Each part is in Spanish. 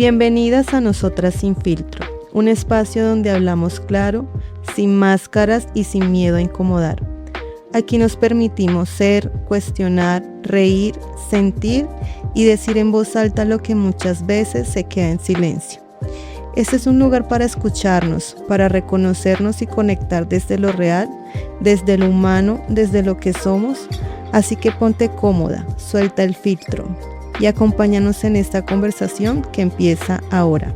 Bienvenidas a Nosotras Sin Filtro, un espacio donde hablamos claro, sin máscaras y sin miedo a incomodar. Aquí nos permitimos ser, cuestionar, reír, sentir y decir en voz alta lo que muchas veces se queda en silencio. Este es un lugar para escucharnos, para reconocernos y conectar desde lo real, desde lo humano, desde lo que somos. Así que ponte cómoda, suelta el filtro y acompáñanos en esta conversación que empieza ahora.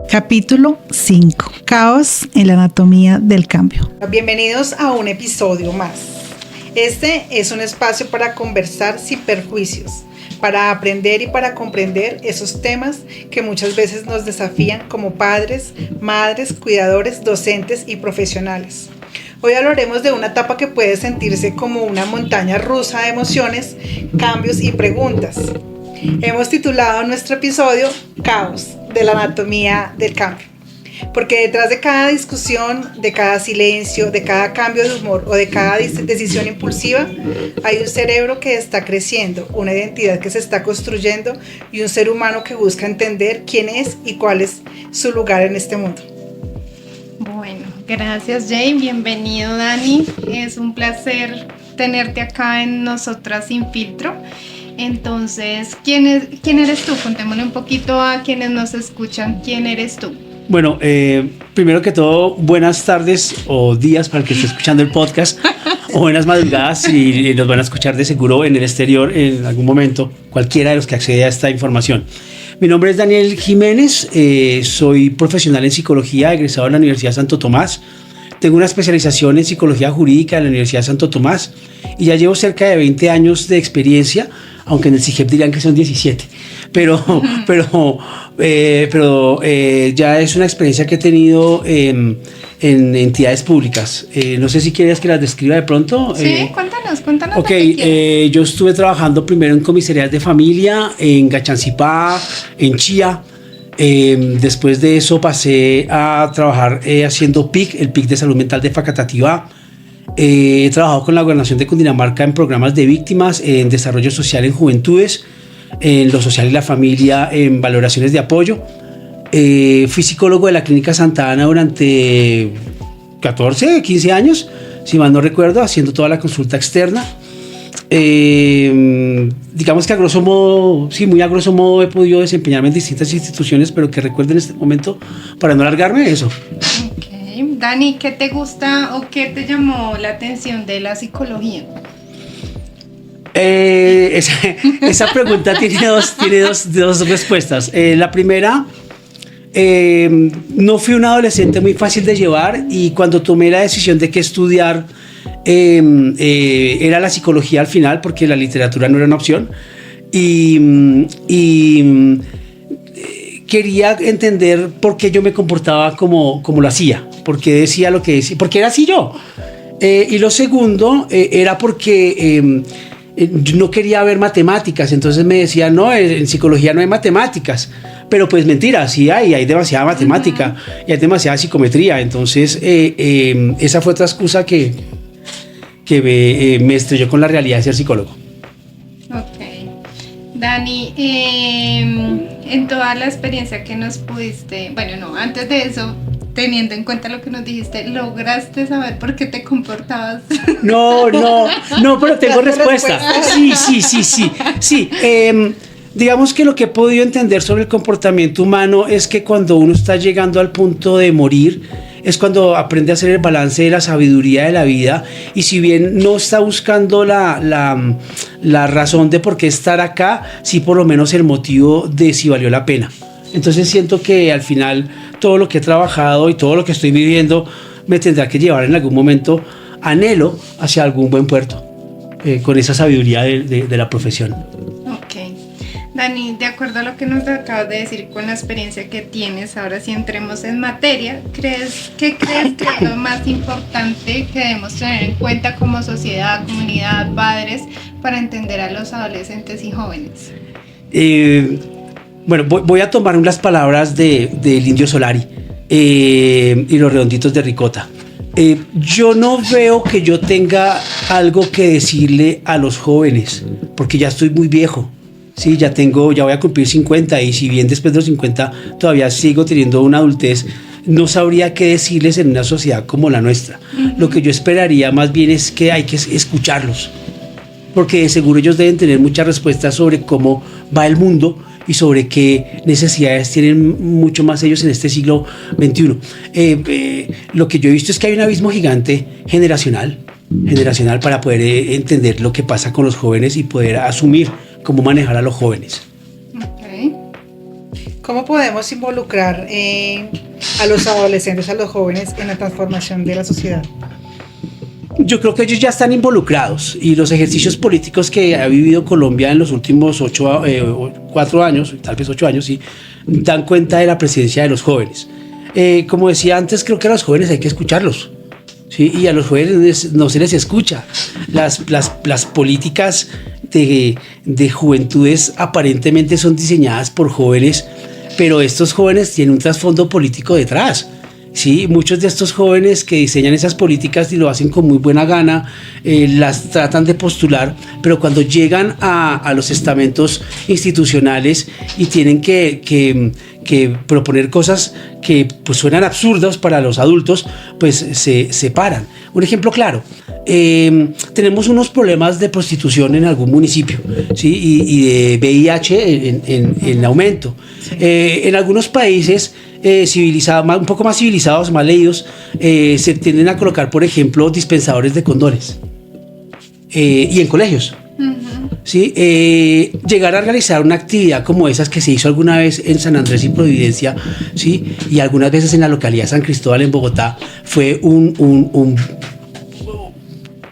Capítulo 5. Caos en la anatomía del cambio. Bienvenidos a un episodio más. Este es un espacio para conversar sin perjuicios, para aprender y para comprender esos temas que muchas veces nos desafían como padres, madres, cuidadores, docentes y profesionales. Hoy hablaremos de una etapa que puede sentirse como una montaña rusa de emociones, cambios y preguntas. Hemos titulado nuestro episodio Caos de la anatomía del cambio, porque detrás de cada discusión, de cada silencio, de cada cambio de humor o de cada decisión impulsiva, hay un cerebro que está creciendo, una identidad que se está construyendo y un ser humano que busca entender quién es y cuál es su lugar en este mundo. Bueno, gracias Jane, bienvenido Dani, es un placer tenerte acá en Nosotras Sin Filtro. Entonces, ¿quién eres tú? Contémosle un poquito a quienes nos escuchan, ¿quién eres tú? Bueno, primero que todo, buenas tardes o días para el que esté escuchando el podcast, o buenas madrugadas si nos van a escuchar de seguro en el exterior en algún momento, cualquiera de los que accede a esta información. Mi nombre es Daniel Jiménez, soy profesional en psicología, egresado de la Universidad Santo Tomás. Tengo una especialización en psicología jurídica en la Universidad Santo Tomás y ya llevo cerca de 20 años de experiencia, aunque en el CIGEP dirían que son 17, pero ya es una experiencia que he tenido en entidades públicas. No sé si quieres que las describa de pronto. Sí, cuéntanos. Ok, yo estuve trabajando primero en comisarías de familia, en Gachancipá, en Chía. Después de eso pasé a trabajar haciendo PIC, el PIC de salud mental de Facatativá. He trabajado con la Gobernación de Cundinamarca en programas de víctimas, en desarrollo social en juventudes, en lo social y la familia, en valoraciones de apoyo. Fui psicólogo de la Clínica Santa Ana durante 14, 15 años, si mal no recuerdo, haciendo toda la consulta externa. Digamos que a grosso modo, sí, muy a grosso modo he podido desempeñarme en distintas instituciones, pero que recuerden en este momento, para no alargarme, eso. Ok, Dani, ¿qué te gusta o qué te llamó la atención de la psicología? Esa pregunta tiene dos respuestas. La primera, no fui un adolescente muy fácil de llevar y cuando tomé la decisión de qué estudiar, era la psicología al final porque la literatura no era una opción y quería entender por qué yo me comportaba como lo hacía, por qué decía lo que decía, porque era así yo. Y lo segundo era porque no quería ver matemáticas, entonces me decía, no, en psicología no hay matemáticas, pero pues mentira, sí hay demasiada matemática y hay demasiada psicometría, entonces esa fue otra excusa que me estrelló con la realidad de ser psicólogo. Ok, Dani, en toda la experiencia que nos pudiste, bueno, no, antes de eso, teniendo en cuenta lo que nos dijiste, ¿lograste saber por qué te comportabas? No, pero tengo respuesta. Sí. Digamos que lo que he podido entender sobre el comportamiento humano es que cuando uno está llegando al punto de morir, es cuando aprende a hacer el balance de la sabiduría de la vida y si bien no está buscando la razón de por qué estar acá, sí por lo menos el motivo de si valió la pena. Entonces siento que al final todo lo que he trabajado y todo lo que estoy viviendo me tendrá que llevar en algún momento, anhelo, hacia algún buen puerto con esa sabiduría de la profesión. Dani, de acuerdo a lo que nos acabas de decir con la experiencia que tienes, ahora sí entremos en materia, ¿qué crees que es lo más importante que debemos tener en cuenta como sociedad, comunidad, padres, para entender a los adolescentes y jóvenes? Bueno, voy a tomar unas palabras del Indio Solari y los redonditos de ricota. Yo no veo que yo tenga algo que decirle a los jóvenes, porque ya estoy muy viejo. Sí, ya voy a cumplir 50 y si bien después de los 50 todavía sigo teniendo una adultez, no sabría qué decirles en una sociedad como la nuestra. Lo que yo esperaría más bien es que hay que escucharlos, porque de seguro ellos deben tener muchas respuestas sobre cómo va el mundo y sobre qué necesidades tienen mucho más ellos en este siglo XXI. Lo que yo he visto es que hay un abismo gigante generacional para poder entender lo que pasa con los jóvenes y poder asumir cómo manejar a los jóvenes. Okay. ¿Cómo podemos involucrar a los adolescentes, a los jóvenes en la transformación de la sociedad? Yo creo que ellos ya están involucrados y los ejercicios políticos que ha vivido Colombia en los últimos 4 años, tal vez 8 años, sí, dan cuenta de la presencia de los jóvenes. Como decía antes, creo que a los jóvenes hay que escucharlos, ¿sí? Y a los jóvenes no se les escucha. Las políticas de juventudes aparentemente son diseñadas por jóvenes, pero estos jóvenes tienen un trasfondo político detrás. Sí, muchos de estos jóvenes que diseñan esas políticas y lo hacen con muy buena gana, las tratan de postular, pero cuando llegan a los estamentos institucionales y tienen que proponer cosas que pues suenan absurdas para los adultos, pues se separan. Un ejemplo claro, tenemos unos problemas de prostitución en algún municipio, ¿sí? y de VIH en aumento. Sí. En algunos países civilizados, un poco más civilizados, más leídos, se tienden a colocar, por ejemplo, dispensadores de condones y en colegios. ¿Sí? Llegar a realizar una actividad como esas que se hizo alguna vez en San Andrés y Providencia, ¿sí? Y algunas veces en la localidad de San Cristóbal en Bogotá, fue un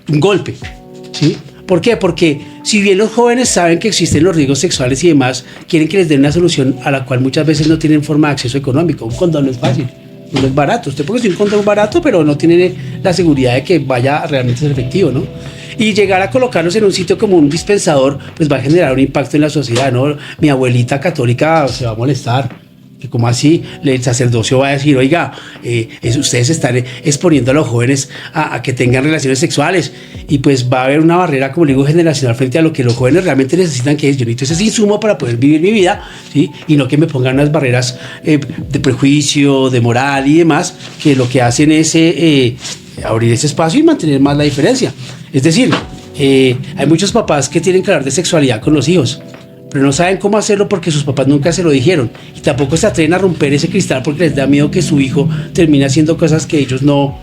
golpe, ¿sí? ¿Por qué? Porque si bien los jóvenes saben que existen los riesgos sexuales y demás, quieren que les den una solución a la cual muchas veces no tienen forma de acceso económico. Un condón no es fácil, no es barato. Usted puede decir un condón barato, pero no tiene la seguridad de que vaya a realmente ser efectivo, ¿no? Y llegar a colocarlos en un sitio como un dispensador, pues va a generar un impacto en la sociedad, ¿no? Mi abuelita católica se va a molestar. Como así, el sacerdocio va a decir, oiga, ustedes están exponiendo a los jóvenes a que tengan relaciones sexuales, y pues va a haber una barrera, como le digo, generacional frente a lo que los jóvenes realmente necesitan, que es: yo necesito ese insumo para poder vivir mi vida, ¿sí? Y no que me pongan unas barreras de prejuicio, de moral y demás, que lo que hacen es abrir ese espacio y mantener más la diferencia. Es decir, hay muchos papás que tienen que hablar de sexualidad con los hijos, pero no saben cómo hacerlo porque sus papás nunca se lo dijeron, y tampoco se atreven a romper ese cristal porque les da miedo que su hijo termine haciendo cosas que ellos no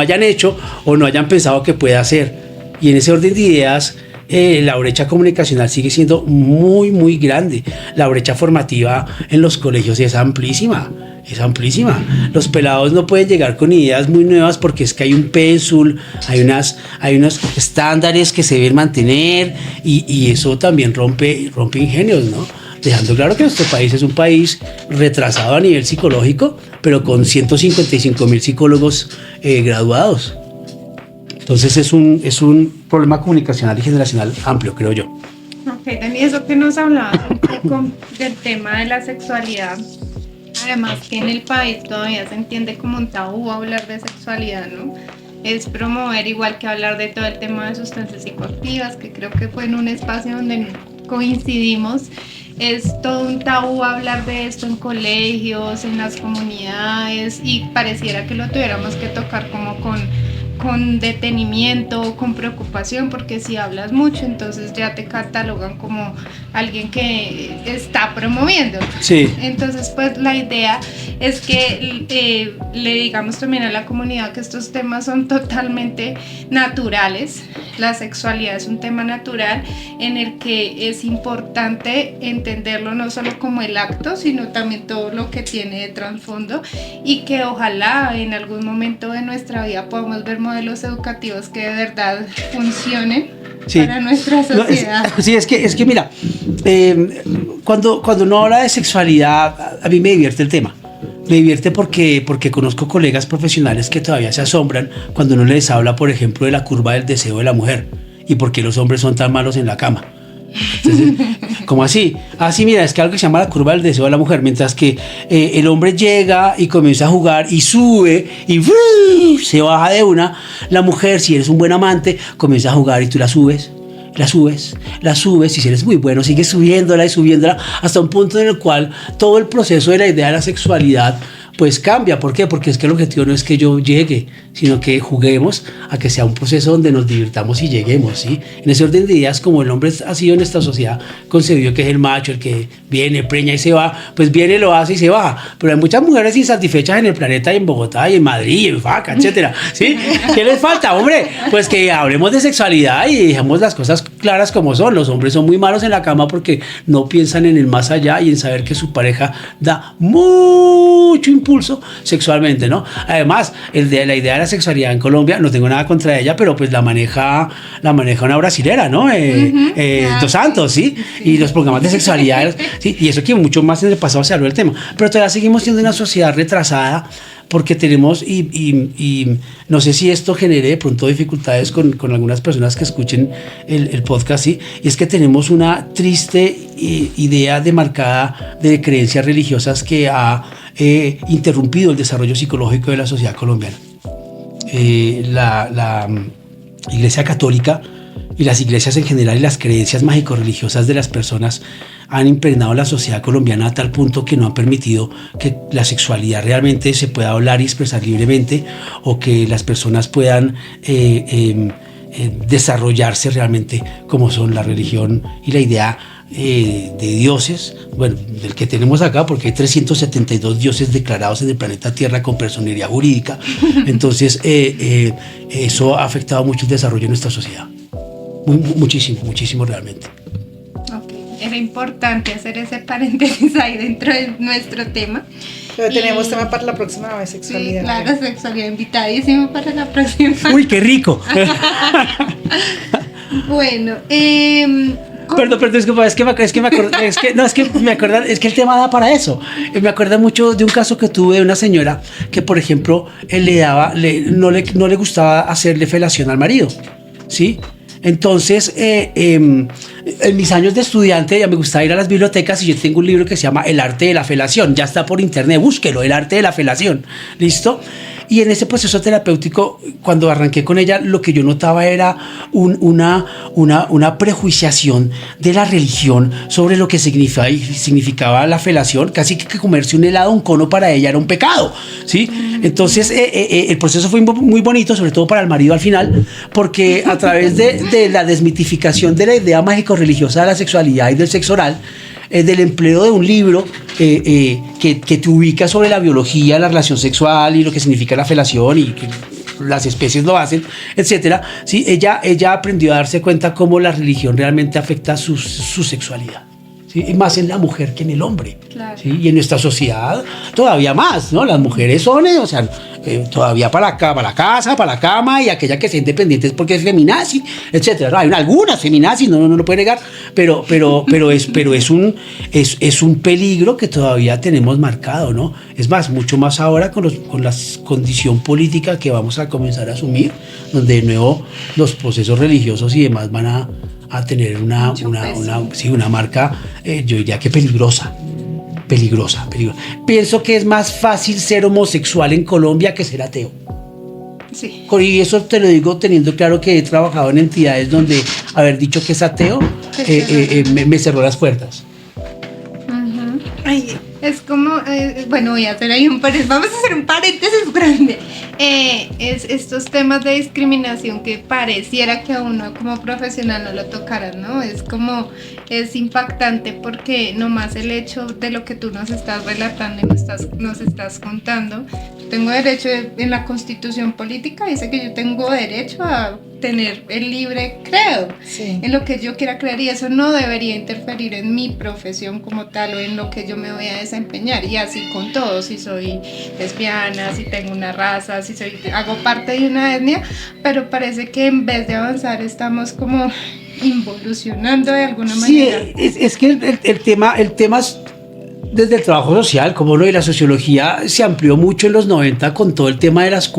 hayan hecho o no hayan pensado que pueda hacer. Y en ese orden de ideas, la brecha comunicacional sigue siendo muy, muy grande. La brecha formativa en los colegios es amplísima. Es amplísima. Los pelados no pueden llegar con ideas muy nuevas porque es que hay un pénsul, hay unos estándares que se deben mantener, y eso también rompe ingenios, ¿no? Dejando claro que nuestro país es un país retrasado a nivel psicológico, pero con 155,000 psicólogos graduados. Entonces es un problema comunicacional y generacional amplio, creo yo. Ok, Dani, eso que nos hablabas un poco del tema de la sexualidad. Además que en el país todavía se entiende como un tabú hablar de sexualidad, ¿no? Es promover, igual que hablar de todo el tema de sustancias psicoactivas, que creo que fue en un espacio donde coincidimos. Es todo un tabú hablar de esto en colegios, en las comunidades, y pareciera que lo tuviéramos que tocar como con detenimiento, con preocupación, porque si hablas mucho, entonces ya te catalogan como alguien que está promoviendo. Sí. Entonces, pues la idea es que le digamos también a la comunidad que estos temas son totalmente naturales. La sexualidad es un tema natural en el que es importante entenderlo no solo como el acto, sino también todo lo que tiene de trasfondo, y que ojalá en algún momento de nuestra vida podamos ver modelos educativos que de verdad funcionen, sí, para nuestra sociedad. Sí, es que mira, cuando uno habla de sexualidad, a mí me divierte el tema. Me divierte porque conozco colegas profesionales que todavía se asombran cuando uno les habla, por ejemplo, de la curva del deseo de la mujer y por qué los hombres son tan malos en la cama. Entonces, ¿cómo así? Así, mira, es que algo que se llama la curva del deseo de la mujer, mientras que el hombre llega y comienza a jugar y sube y se baja de una, la mujer, si eres un buen amante, comienza a jugar y tú la subes, y si eres muy bueno, sigues subiéndola y subiéndola hasta un punto en el cual todo el proceso de la idea de la sexualidad pues cambia. ¿Por qué? Porque es que el objetivo no es que yo llegue, sino que juguemos a que sea un proceso donde nos divirtamos y lleguemos, ¿sí? En ese orden de ideas, como el hombre ha sido en esta sociedad concebido que es el macho, el que viene, preña y se va, pues viene, lo hace y se va. Pero hay muchas mujeres insatisfechas en el planeta, y en Bogotá, y en Madrid, y en Faca, etcétera, ¿sí? ¿Qué les falta, hombre? Pues que hablemos de sexualidad y dejemos las cosas claras como son. Los hombres son muy malos en la cama porque no piensan en el más allá y en saber que su pareja da mucho impulso sexualmente, ¿no? Además, la idea de la sexualidad en Colombia, no tengo nada contra ella, pero pues la maneja una brasilera, ¿no? Dos Santos, ¿sí? Y los programas de sexualidad, ¿sí? Y eso que mucho más en el pasado se habló del tema. Pero todavía seguimos siendo una sociedad retrasada porque tenemos, y no sé si esto genere de pronto dificultades con algunas personas que escuchen el podcast, ¿sí? Y es que tenemos una triste idea demarcada de creencias religiosas que ha interrumpido el desarrollo psicológico de la sociedad colombiana. La Iglesia Católica y las iglesias en general y las creencias mágico-religiosas de las personas han impregnado la sociedad colombiana a tal punto que no han permitido que la sexualidad realmente se pueda hablar y expresar libremente, o que las personas puedan desarrollarse realmente como son la religión y la idea de dioses, bueno, del que tenemos acá, porque hay 372 dioses declarados en el planeta Tierra con personería jurídica. Entonces eso ha afectado mucho el desarrollo de nuestra sociedad, muchísimo realmente. Era importante hacer ese paréntesis ahí dentro de nuestro tema. Pero tenemos tema para la próxima vez, sexualidad. Sí, claro, sexualidad, invitadísimo para la próxima. ¡Uy, qué rico! Bueno, Perdón, disculpa, es que el tema da para eso. Me acuerdo mucho de un caso que tuve de una señora que, por ejemplo, no le gustaba hacerle felación al marido, ¿sí? Entonces, en mis años de estudiante ya me gustaba ir a las bibliotecas, y yo tengo un libro que se llama El arte de la felación. Ya está por internet, búsquelo, El arte de la felación. ¿Listo? Y en ese proceso terapéutico, cuando arranqué con ella, lo que yo notaba era una prejuiciación de la religión sobre lo que significaba la felación. Casi que comerse un helado, un cono, para ella era un pecado, ¿sí? Entonces el proceso fue muy bonito, sobre todo para el marido al final, porque a través de la desmitificación de la idea mágico-religiosa de la sexualidad y del sexo oral, del empleo de un libro que te ubica sobre la biología, la relación sexual y lo que significa la felación, y que las especies lo hacen, etcétera, ¿sí? Ella aprendió a darse cuenta cómo la religión realmente afecta su sexualidad, ¿sí? Y más en la mujer que en el hombre, claro. ¿sí? Y en nuestra sociedad todavía más, ¿no? Las mujeres son, todavía para la casa, para la cama, y aquella que sea independiente es porque es feminazi, etcétera. No, hay algunas feminazis, no lo puede negar, pero es un peligro que todavía tenemos marcado, ¿no? Es más, mucho más ahora con la condición política que vamos a comenzar a asumir, donde de nuevo los procesos religiosos y demás van a tener una marca, yo diría que peligrosa. Pienso que es más fácil ser homosexual en Colombia que ser ateo. Sí. Y eso te lo digo teniendo claro que he trabajado en entidades donde haber dicho que es ateo me cerró las puertas. Uh-huh. Ay, es como, bueno, voy a hacer ahí vamos a hacer un paréntesis grande. Estos temas de discriminación que pareciera que a uno como profesional no lo tocaran, ¿no? Es impactante, porque nomás el hecho de lo que tú nos estás relatando y nos estás contando, tengo derecho en la Constitución política, dice que yo tengo derecho a tener el libre credo, sí, en lo que yo quiera creer, y eso no debería interferir en mi profesión como tal o en lo que yo me voy a desempeñar. Y así con todo, si soy lesbiana, si tengo una raza, hago parte de una etnia, pero parece que en vez de avanzar estamos como involucionando de alguna manera. Sí, es que el tema es desde el trabajo social, como no, y la sociología se amplió mucho en los 90 con todo el tema de las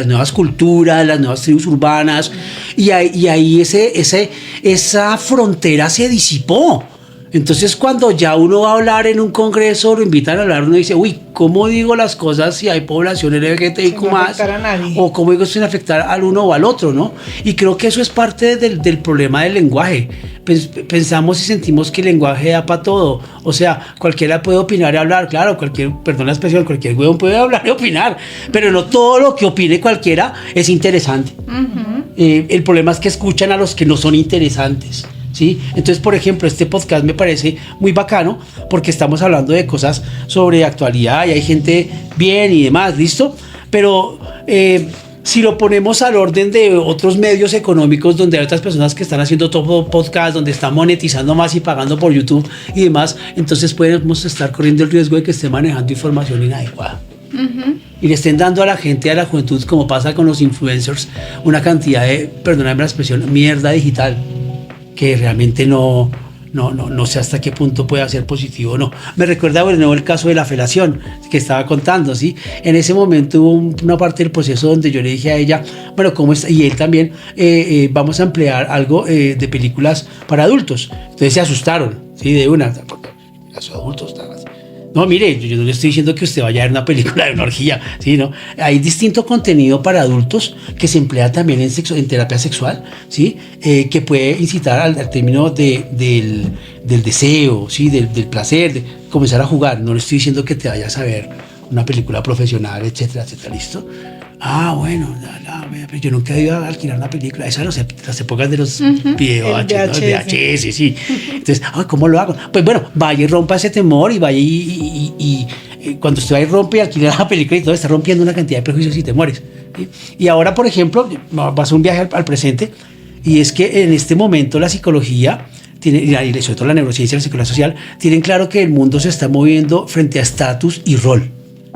nuevas culturas, las nuevas tribus urbanas, y ahí esa frontera se disipó. Entonces, cuando ya uno va a hablar en un congreso, lo invitan a hablar, uno dice, uy, ¿cómo digo las cosas si hay población LGBTIQ+? Sin afectar a nadie. O cómo digo sin afectar al uno o al otro, ¿no? Y creo que eso es parte del problema del lenguaje. Pensamos y sentimos que el lenguaje da para todo. O sea, cualquiera puede opinar y hablar, claro, perdón la expresión, cualquier huevón puede hablar y opinar, pero no todo lo que opine cualquiera es interesante. El problema es que escuchan a los que no son interesantes. ¿Sí? Entonces, por ejemplo, este podcast me parece muy bacano porque estamos hablando de cosas sobre actualidad y hay gente bien y demás, ¿listo? Pero si lo ponemos al orden de otros medios económicos donde hay otras personas que están haciendo todo podcast, donde están monetizando más y pagando por YouTube y demás, entonces podemos estar corriendo el riesgo de que esté manejando información inadecuada. Y le estén dando a la gente, a la juventud, como pasa con los influencers, una cantidad de, perdóname la expresión, mierda digital, que realmente no sé hasta qué punto puede ser positivo o no. Me recuerda de nuevo el caso de la felación que estaba contando, ¿sí? En ese momento hubo una parte del proceso donde yo le dije a ella, bueno, ¿cómo está? Y él también, vamos a emplear algo de películas para adultos. Entonces se asustaron, ¿sí? De una, los adultos, no, mire, yo no le estoy diciendo que usted vaya a ver una película de una orgía, ¿sí? ¿No? Hay distinto contenido para adultos que se emplea también en terapia sexual, ¿sí? Que puede incitar al término del deseo, ¿sí? Del placer, de comenzar a jugar. No le estoy diciendo que te vayas a ver una película profesional, etcétera, etcétera, ¿listo? Ah, bueno, yo nunca he ido a alquilar una película. Esas son las épocas de los videos, VHS, sí. Entonces, ¿cómo lo hago? Pues bueno, vaya y rompa ese temor y vaya y cuando usted va y rompe y alquila la película y todo, está rompiendo una cantidad de prejuicios y temores, ¿sí? Y ahora, por ejemplo, va a hacer un viaje al presente y es que en este momento la psicología y sobre todo la neurociencia y la psicología social tienen claro que el mundo se está moviendo frente a estatus y rol.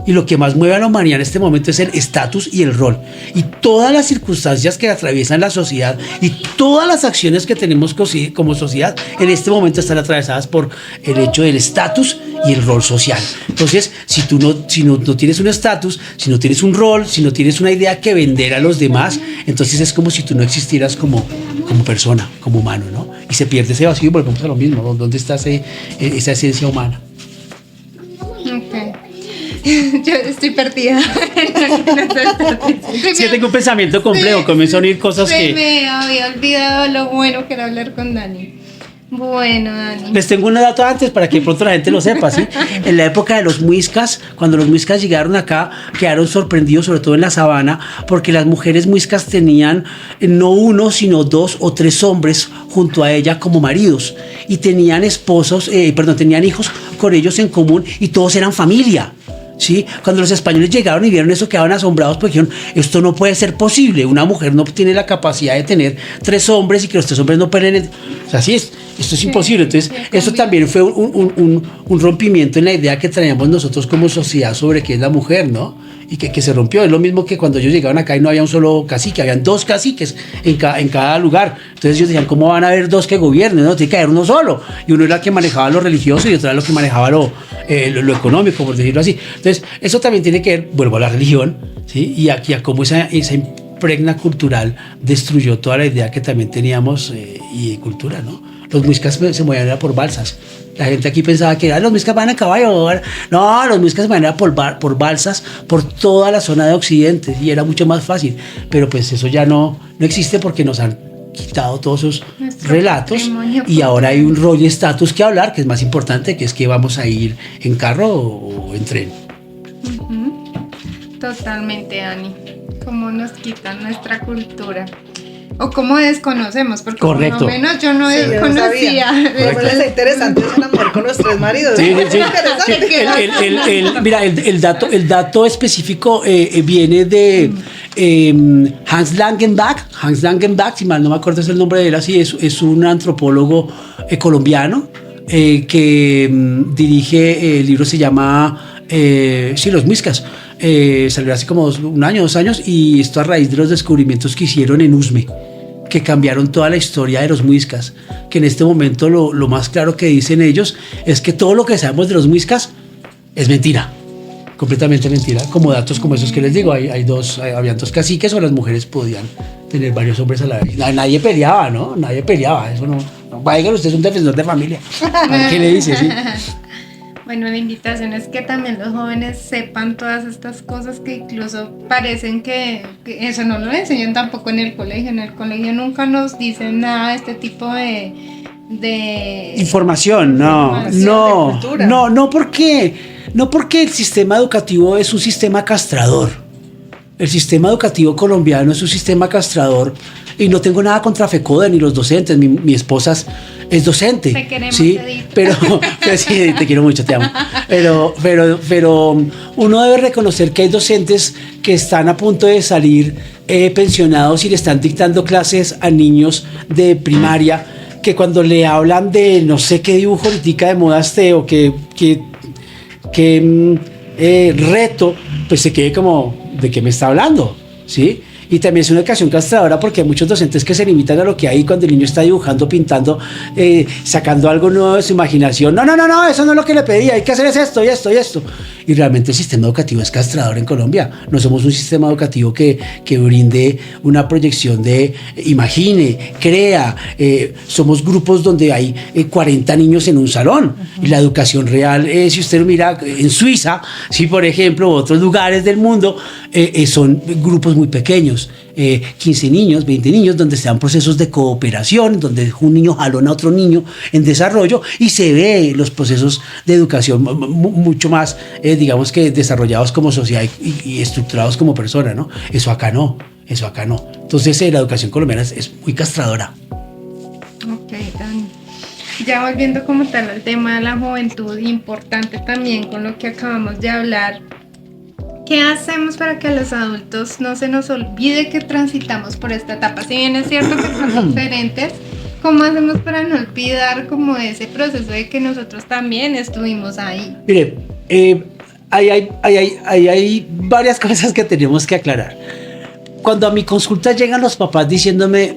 Y lo que más mueve a la humanidad en este momento es el estatus y el rol. Y todas las circunstancias que atraviesan la sociedad y todas las acciones que tenemos como sociedad en este momento están atravesadas por el hecho del estatus y el rol social. Entonces, si no tienes un estatus, si no tienes un rol, si no tienes una idea que vender a los demás, entonces es como si tú no existieras como persona, como humano, ¿no? Y se pierde ese vacío y volvemos a lo mismo. ¿Dónde está esa esencia humana? Yo estoy perdida. Sí, tengo un pensamiento complejo, comienzo a unir cosas que... Me había olvidado lo bueno que era hablar con Dani. Bueno, Dani. Les tengo un dato antes para que pronto la gente lo sepa, ¿sí? En la época de los muiscas, cuando los muiscas llegaron acá, quedaron sorprendidos, sobre todo en la sabana, porque las mujeres muiscas tenían no uno, sino 2 o 3 hombres junto a ella como maridos. Y tenían tenían hijos con ellos en común y todos eran familia. ¿Sí? Cuando los españoles llegaron y vieron eso, quedaban asombrados porque dijeron, esto no puede ser posible, una mujer no tiene la capacidad de tener 3 hombres y que los 3 hombres no peleen. O sea, así es, esto es imposible. Entonces, eso también fue un rompimiento en la idea que traíamos nosotros como sociedad sobre qué es la mujer, ¿no? Y que se rompió. Es lo mismo que cuando ellos llegaban acá y no había un solo cacique, habían 2 caciques en cada lugar. Entonces ellos decían, ¿cómo van a haber 2 que gobiernen? No, tiene que haber uno solo. Y uno era el que manejaba lo religioso y otro era lo que manejaba lo económico, por decirlo así. Entonces, eso también tiene que ver, vuelvo a la religión, ¿sí? Y aquí a cómo esa impregna cultural destruyó toda la idea que también teníamos y de cultura, ¿no? Los muiscas se movían por balsas. La gente aquí pensaba que los muiscas van a caballo. No, los muiscas se movían por balsas por toda la zona de Occidente y era mucho más fácil. Pero pues eso ya no existe porque nos han quitado todos esos relatos y ahora hay un rol y estatus que hablar, que es más importante, que es que vamos a ir en carro o en tren. Totalmente, Ani. Cómo nos quitan nuestra cultura. O cómo desconocemos, porque correcto. Por lo menos yo no desconocía. Pero es interesante es una mujer con los 3 maridos. Sí. Mira, el dato específico viene de Hans Langenbach. Hans Langenbach, si mal no me acuerdo es el nombre de él, así es un antropólogo colombiano que dirige, el libro se llama Los Muiscas. Salió hace como 1 año, 2 años, y esto a raíz de los descubrimientos que hicieron en Usme, que cambiaron toda la historia de los muiscas, que en este momento lo más claro que dicen ellos es que todo lo que sabemos de los muiscas es mentira, completamente mentira, como datos como esos que les digo, habían 2 caciques o las mujeres podían tener varios hombres a la vez. Nadie peleaba, ¿no? Nadie peleaba. Eso no. Vaya, usted es un defensor de familia. ¿Qué le dice? ¿Sí? Bueno, la invitación es que también los jóvenes sepan todas estas cosas que incluso parecen que eso no lo enseñan tampoco en el colegio. En el colegio nunca nos dicen nada de este tipo de información, no, porque el sistema educativo es un sistema castrador. El sistema educativo colombiano es un sistema castrador y no tengo nada contra FECODE ni los docentes. Mi esposa es docente. Te queremos, sí, Edith. pero sí, te quiero mucho, te amo. Pero uno debe reconocer que hay docentes que están a punto de salir pensionados y le están dictando clases a niños de primaria, que cuando le hablan de no sé qué dibujo ahorita de moda o qué reto, pues se quede como, ¿de qué me está hablando? ¿Sí? Y también es una educación castradora porque hay muchos docentes que se limitan a lo que hay cuando el niño está dibujando, pintando, sacando algo nuevo de su imaginación. No, eso no es lo que le pedía, hay que hacer es esto y esto y esto. Y realmente el sistema educativo es castrador en Colombia. No somos un sistema educativo que brinde una proyección de imagine, crea. Somos grupos donde hay 40 niños en un salón. Y la educación real, si usted lo mira en Suiza, sí, por ejemplo, otros lugares del mundo, son grupos muy pequeños. 15 niños, 20 niños, donde se dan procesos de cooperación, donde un niño jalona a otro niño en desarrollo y se ve los procesos de educación mucho más, digamos que desarrollados como sociedad y estructurados como persona, ¿no? Eso acá no. Entonces la educación colombiana es muy castradora. Ok, Dani. Ya volviendo como tal al tema de la juventud, importante también con lo que acabamos de hablar, ¿qué hacemos para que a los adultos no se nos olvide que transitamos por esta etapa? Si bien es cierto que son diferentes, ¿cómo hacemos para no olvidar como ese proceso de que nosotros también estuvimos ahí? Mire, hay varias cosas que tenemos que aclarar. Cuando a mi consulta llegan los papás diciéndome,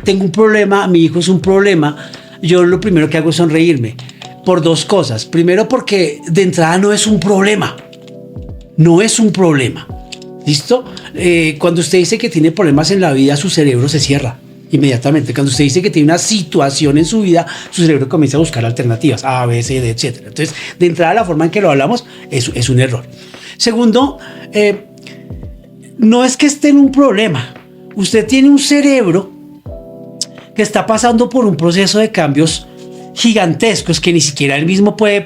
tengo un problema, mi hijo es un problema, yo lo primero que hago es sonreírme. Por dos cosas. Primero, porque de entrada no es un problema. No es un problema. ¿Listo? Cuando usted dice que tiene problemas en la vida, su cerebro se cierra inmediatamente. Cuando usted dice que tiene una situación en su vida, su cerebro comienza a buscar alternativas, A, B, C, D, etc. Entonces, de entrada, la forma en que lo hablamos es un error. Segundo, no es que esté en un problema. Usted tiene un cerebro que está pasando por un proceso de cambios gigantescos que ni siquiera él mismo puede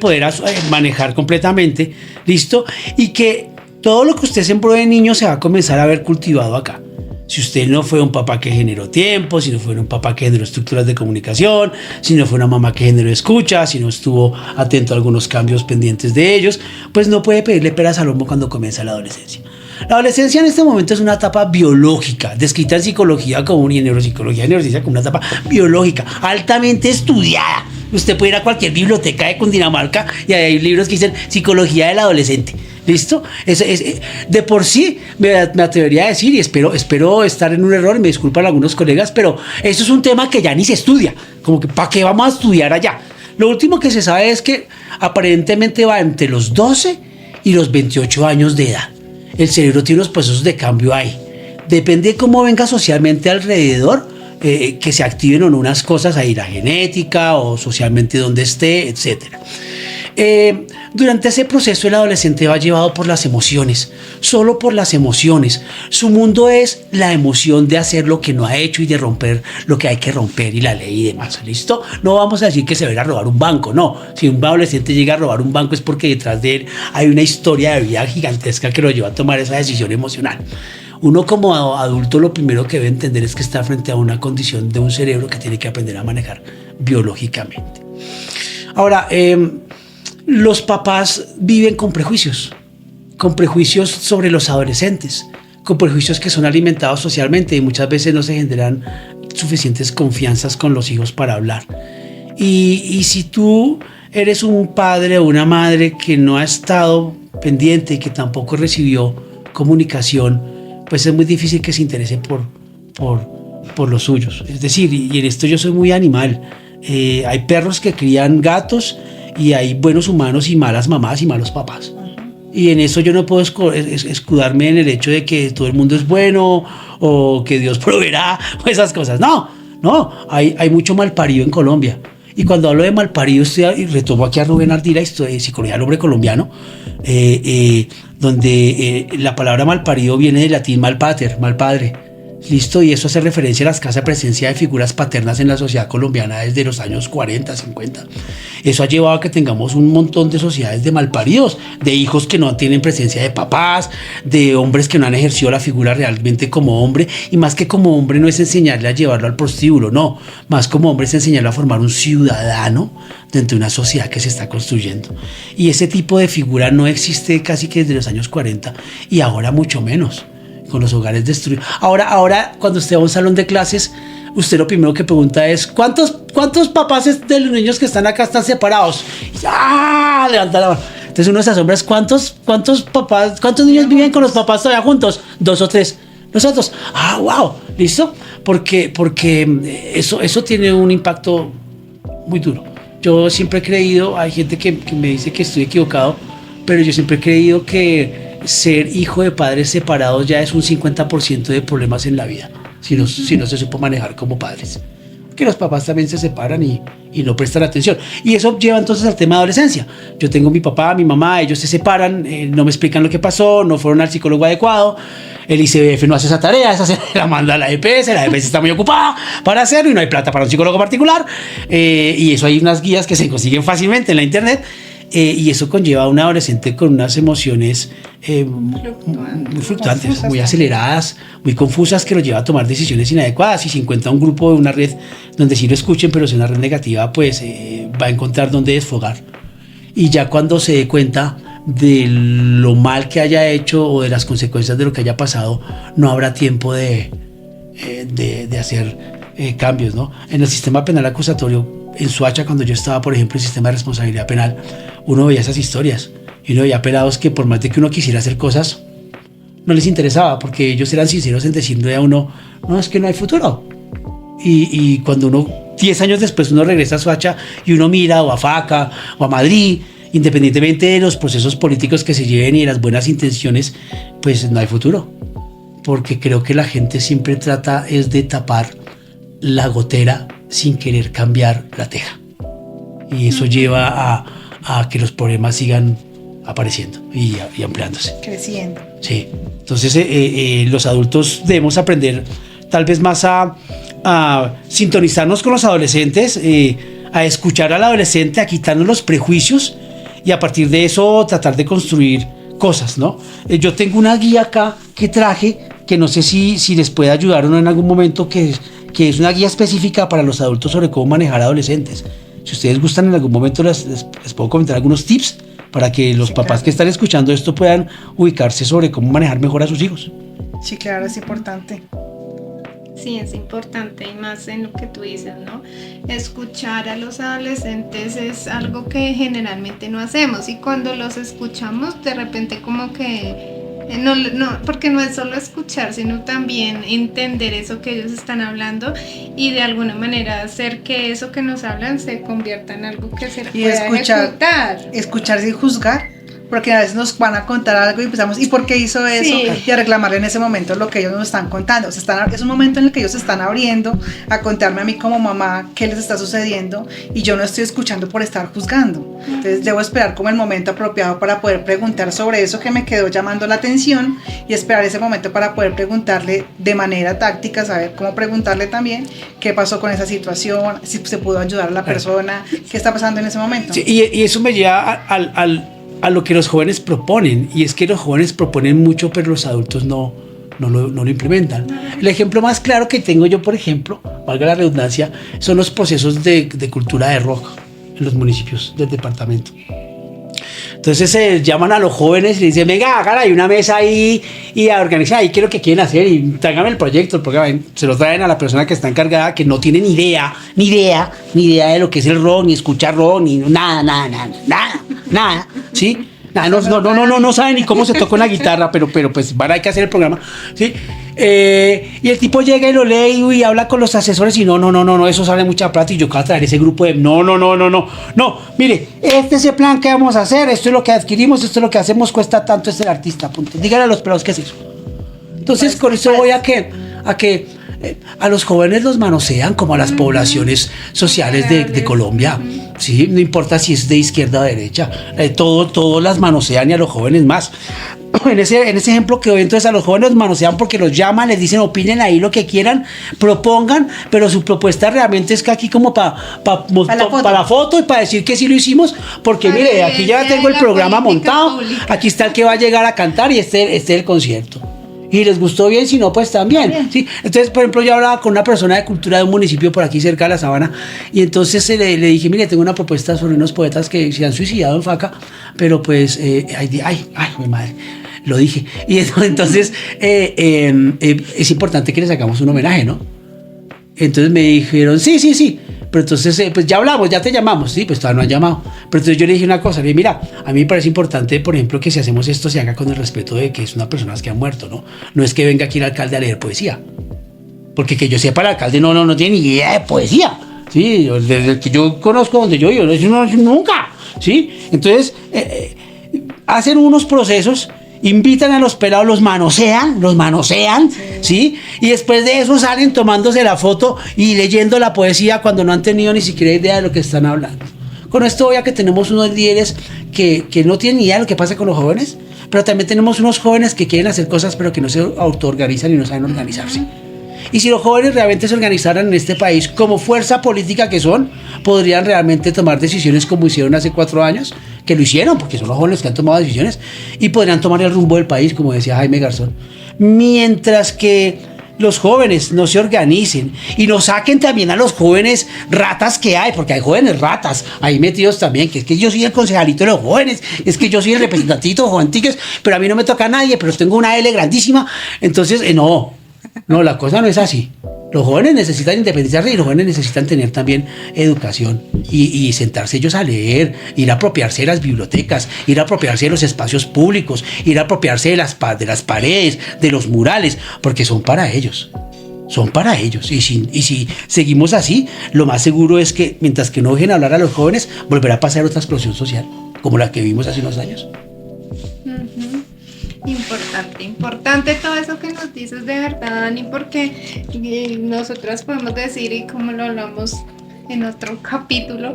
manejar completamente, ¿listo? Y que todo lo que usted sembró de niño se va a comenzar a ver cultivado acá. Si usted no fue un papá que generó tiempo, si no fue un papá que generó estructuras de comunicación, si no fue una mamá que generó escucha, si no estuvo atento a algunos cambios pendientes de ellos, pues no puede pedirle peras al olmo cuando comienza la adolescencia. La adolescencia en este momento es una etapa biológica, descrita en psicología común y en neurociencia como una etapa biológica, altamente estudiada. Usted puede ir a cualquier biblioteca de Cundinamarca y hay libros que dicen psicología del adolescente. ¿Listo? De por sí me atrevería a decir, y espero estar en un error, y me disculpan algunos colegas, pero eso es un tema que ya ni se estudia. Como que ¿para qué vamos a estudiar allá? Lo último que se sabe es que aparentemente va entre los 12 y los 28 años de edad. El cerebro tiene unos procesos de cambio ahí. Depende de cómo venga socialmente alrededor, que se activen o no unas cosas, ahí la genética o socialmente donde esté, etc. Durante ese proceso el adolescente va llevado por las emociones, solo por las emociones. Su mundo es la emoción de hacer lo que no ha hecho y de romper lo que hay que romper y la ley y demás, ¿listo? No vamos a decir que se va a ir a robar un banco, no. Si un adolescente llega a robar un banco es porque detrás de él hay una historia de vida gigantesca que lo lleva a tomar esa decisión emocional. Uno como adulto lo primero que debe entender es que está frente a una condición de un cerebro que tiene que aprender a manejar biológicamente. Ahora, los papás viven con prejuicios sobre los adolescentes, con prejuicios que son alimentados socialmente y muchas veces no se generan suficientes confianzas con los hijos para hablar. Y si tú eres un padre o una madre que no ha estado pendiente y que tampoco recibió comunicación, pues es muy difícil que se interese por los suyos. Es decir, y en esto yo soy muy animal. Hay perros que crían gatos y hay buenos humanos y malas mamás y malos papás. Y en eso yo no puedo escudarme en el hecho de que todo el mundo es bueno o que Dios proveerá o esas cosas. No, hay mucho malparido en Colombia. Y cuando hablo de malparido, y retomo aquí a Rubén Ardila, de Psicología del Hombre Colombiano, donde la palabra malparido viene del latín mal pater, mal padre. Listo, y eso hace referencia a la escasa presencia de figuras paternas en la sociedad colombiana desde los años 40, 50. Eso ha llevado a que tengamos un montón de sociedades de malparidos, de hijos que no tienen presencia de papás, de hombres que no han ejercido la figura realmente como hombre, y más que como hombre no es enseñarle a llevarlo al prostíbulo, no, más como hombre es enseñarle a formar un ciudadano dentro de una sociedad que se está construyendo. Y ese tipo de figura no existe casi que desde los años 40, y ahora mucho menos, con los hogares destruidos. Ahora, cuando usted va a un salón de clases, usted lo primero que pregunta es ¿cuántos papás de los niños que están acá están separados? ¡Ah! Levanta la mano. Entonces uno se asombra, ¿cuántos niños viven con los papás todavía juntos? 2 o 3. Nosotros, wow, listo, porque eso tiene un impacto muy duro. Yo siempre he creído, hay gente que me dice que estoy equivocado, pero yo siempre he creído que ser hijo de padres separados ya es un 50% de problemas en la vida, si no se supo manejar como padres. Que los papás también se separan y no prestan atención. Y eso lleva entonces al tema de adolescencia. Yo tengo mi papá, mi mamá, ellos se separan, no me explican lo que pasó, no fueron al psicólogo adecuado, el ICBF no hace esa tarea, esa se la manda a la EPS está muy ocupada para hacerlo y no hay plata para un psicólogo particular. Y eso hay unas guías que se consiguen fácilmente en la internet. Y eso conlleva a un adolescente con unas emociones muy fluctuantes, muy aceleradas, muy confusas, que lo lleva a tomar decisiones inadecuadas. Y si encuentra un grupo de una red donde sí lo escuchen, pero es una red negativa, pues va a encontrar dónde desfogar. Y ya cuando se dé cuenta de lo mal que haya hecho o de las consecuencias de lo que haya pasado, no habrá tiempo de hacer cambios, ¿no? En el sistema penal acusatorio, en Soacha, cuando yo estaba, por ejemplo, en el sistema de responsabilidad penal, uno veía esas historias y uno veía pelados que por más de que uno quisiera hacer cosas, no les interesaba, porque ellos eran sinceros en decirle a uno, no, es que no hay futuro. Y cuando uno, 10 años después, uno regresa a Soacha y uno mira o a Faca o a Madrid, independientemente de los procesos políticos que se lleven y de las buenas intenciones, pues no hay futuro. Porque creo que la gente siempre trata es de tapar la gotera sin querer cambiar la teja. Y eso lleva a que los problemas sigan apareciendo y ampliándose. Creciendo. Sí. Entonces los adultos debemos aprender tal vez más a sintonizarnos con los adolescentes, a escuchar al adolescente, a quitarnos los prejuicios y a partir de eso tratar de construir cosas, ¿no? Yo tengo una guía acá que traje, que no sé si les puede ayudar o no en algún momento, que es una guía específica para los adultos sobre cómo manejar adolescentes. Si ustedes gustan, en algún momento les puedo comentar algunos tips para que los papás que están escuchando esto puedan ubicarse sobre cómo manejar mejor a sus hijos. Sí, claro, es importante. Sí, es importante, y más en lo que tú dices, ¿no? Escuchar a los adolescentes es algo que generalmente no hacemos, y cuando los escuchamos, de repente como que no, porque no es solo escuchar, sino también entender eso que ellos están hablando y de alguna manera hacer que eso que nos hablan se convierta en algo que se pueda ejecutar. Escuchar sin juzgar. Porque a veces nos van a contar algo y empezamos, ¿y por qué hizo eso? Sí. Y a reclamarle en ese momento lo que ellos nos están contando. O sea, es un momento en el que ellos se están abriendo a contarme a mí como mamá qué les está sucediendo y yo no estoy escuchando por estar juzgando. Entonces debo esperar como el momento apropiado para poder preguntar sobre eso que me quedó llamando la atención y esperar ese momento para poder preguntarle de manera táctica, saber cómo preguntarle también qué pasó con esa situación, si se pudo ayudar a la persona, qué está pasando en ese momento. Sí, y eso me lleva a lo que los jóvenes proponen, y es que los jóvenes proponen mucho, pero los adultos no lo implementan. El ejemplo más claro que tengo yo, por ejemplo, valga la redundancia, son los procesos de cultura de rock en los municipios del departamento. Entonces se llaman a los jóvenes y les dicen, venga, hagan ahí una mesa ahí y organizan ahí qué es lo que quieren hacer y tráigame el proyecto, porque se lo traen a la persona que está encargada, que no tiene ni idea de lo que es el rock, ni escuchar rock, ni nada, ¿sí? No saben ni cómo se toca una guitarra, pero pues hay que hacer el programa, ¿sí? Y el tipo llega y lo lee y habla con los asesores y no, eso sale mucha plata y yo acabo de traer ese grupo de no, mire, este es el plan que vamos a hacer, esto es lo que adquirimos, esto es lo que hacemos, cuesta tanto, este es el artista, punto. Díganle a los pelados qué es eso. Entonces con eso voy a que a los jóvenes los manosean como a las poblaciones sociales de Colombia, ¿sí? No importa si es de izquierda o derecha, todos las manosean y a los jóvenes más. En ese ejemplo que doy, entonces a los jóvenes los manosean porque los llaman, les dicen opinen ahí lo que quieran, propongan, pero su propuesta realmente es que aquí como para la foto y para decir que sí lo hicimos, porque mire, aquí ya tengo el programa montado, aquí está el que va a llegar a cantar y este es el concierto. Y les gustó bien, si no, pues también. ¿Sí? Entonces, por ejemplo, yo hablaba con una persona de cultura de un municipio por aquí cerca de la Sabana, y entonces le dije, mire, tengo una propuesta sobre unos poetas que se han suicidado en Faca, pero pues, ay, mi madre, lo dije. Y entonces, es importante que les hagamos un homenaje, ¿no? Entonces me dijeron, sí. Pero entonces, pues ya hablamos, ya te llamamos. Sí, pues todavía no han llamado. Pero entonces yo le dije una cosa, le dije, mira, a mí me parece importante, por ejemplo, que si hacemos esto se haga con el respeto de que es una persona que ha muerto, ¿no? No es que venga aquí el alcalde a leer poesía. Porque que yo sepa, el alcalde no tiene ni idea de poesía. Sí, desde el que yo conozco donde yo nunca. Sí, entonces, hacen unos procesos, invitan a los pelados, los manosean, ¿sí? Y después de eso salen tomándose la foto y leyendo la poesía cuando no han tenido ni siquiera idea de lo que están hablando. Con esto voy a que tenemos unos líderes que no tienen idea de lo que pasa con los jóvenes, pero también tenemos unos jóvenes que quieren hacer cosas pero que no se autoorganizan y no saben organizarse. Y si los jóvenes realmente se organizaran en este país como fuerza política que son, podrían realmente tomar decisiones como hicieron hace 4 años, que lo hicieron, porque son los jóvenes que han tomado decisiones, y podrían tomar el rumbo del país, como decía Jaime Garzón. Mientras que los jóvenes no se organicen y nos saquen también a los jóvenes ratas que hay, porque hay jóvenes ratas ahí metidos también, que es que yo soy el concejalito de los jóvenes, es que yo soy el representantito de Joven, pero a mí no me toca a nadie, pero tengo una L grandísima, entonces no, la cosa no es así. Los jóvenes necesitan independizarse y los jóvenes necesitan tener también educación y sentarse ellos a leer, ir a apropiarse de las bibliotecas, ir a apropiarse de los espacios públicos, ir a apropiarse de las paredes, de los murales, porque son para ellos. Y si seguimos así, lo más seguro es que mientras que no dejen hablar a los jóvenes, volverá a pasar otra explosión social, como la que vimos hace unos años. Importante todo eso que nos dices, de verdad, Dani, porque nosotras podemos decir, y como lo hablamos en otro capítulo,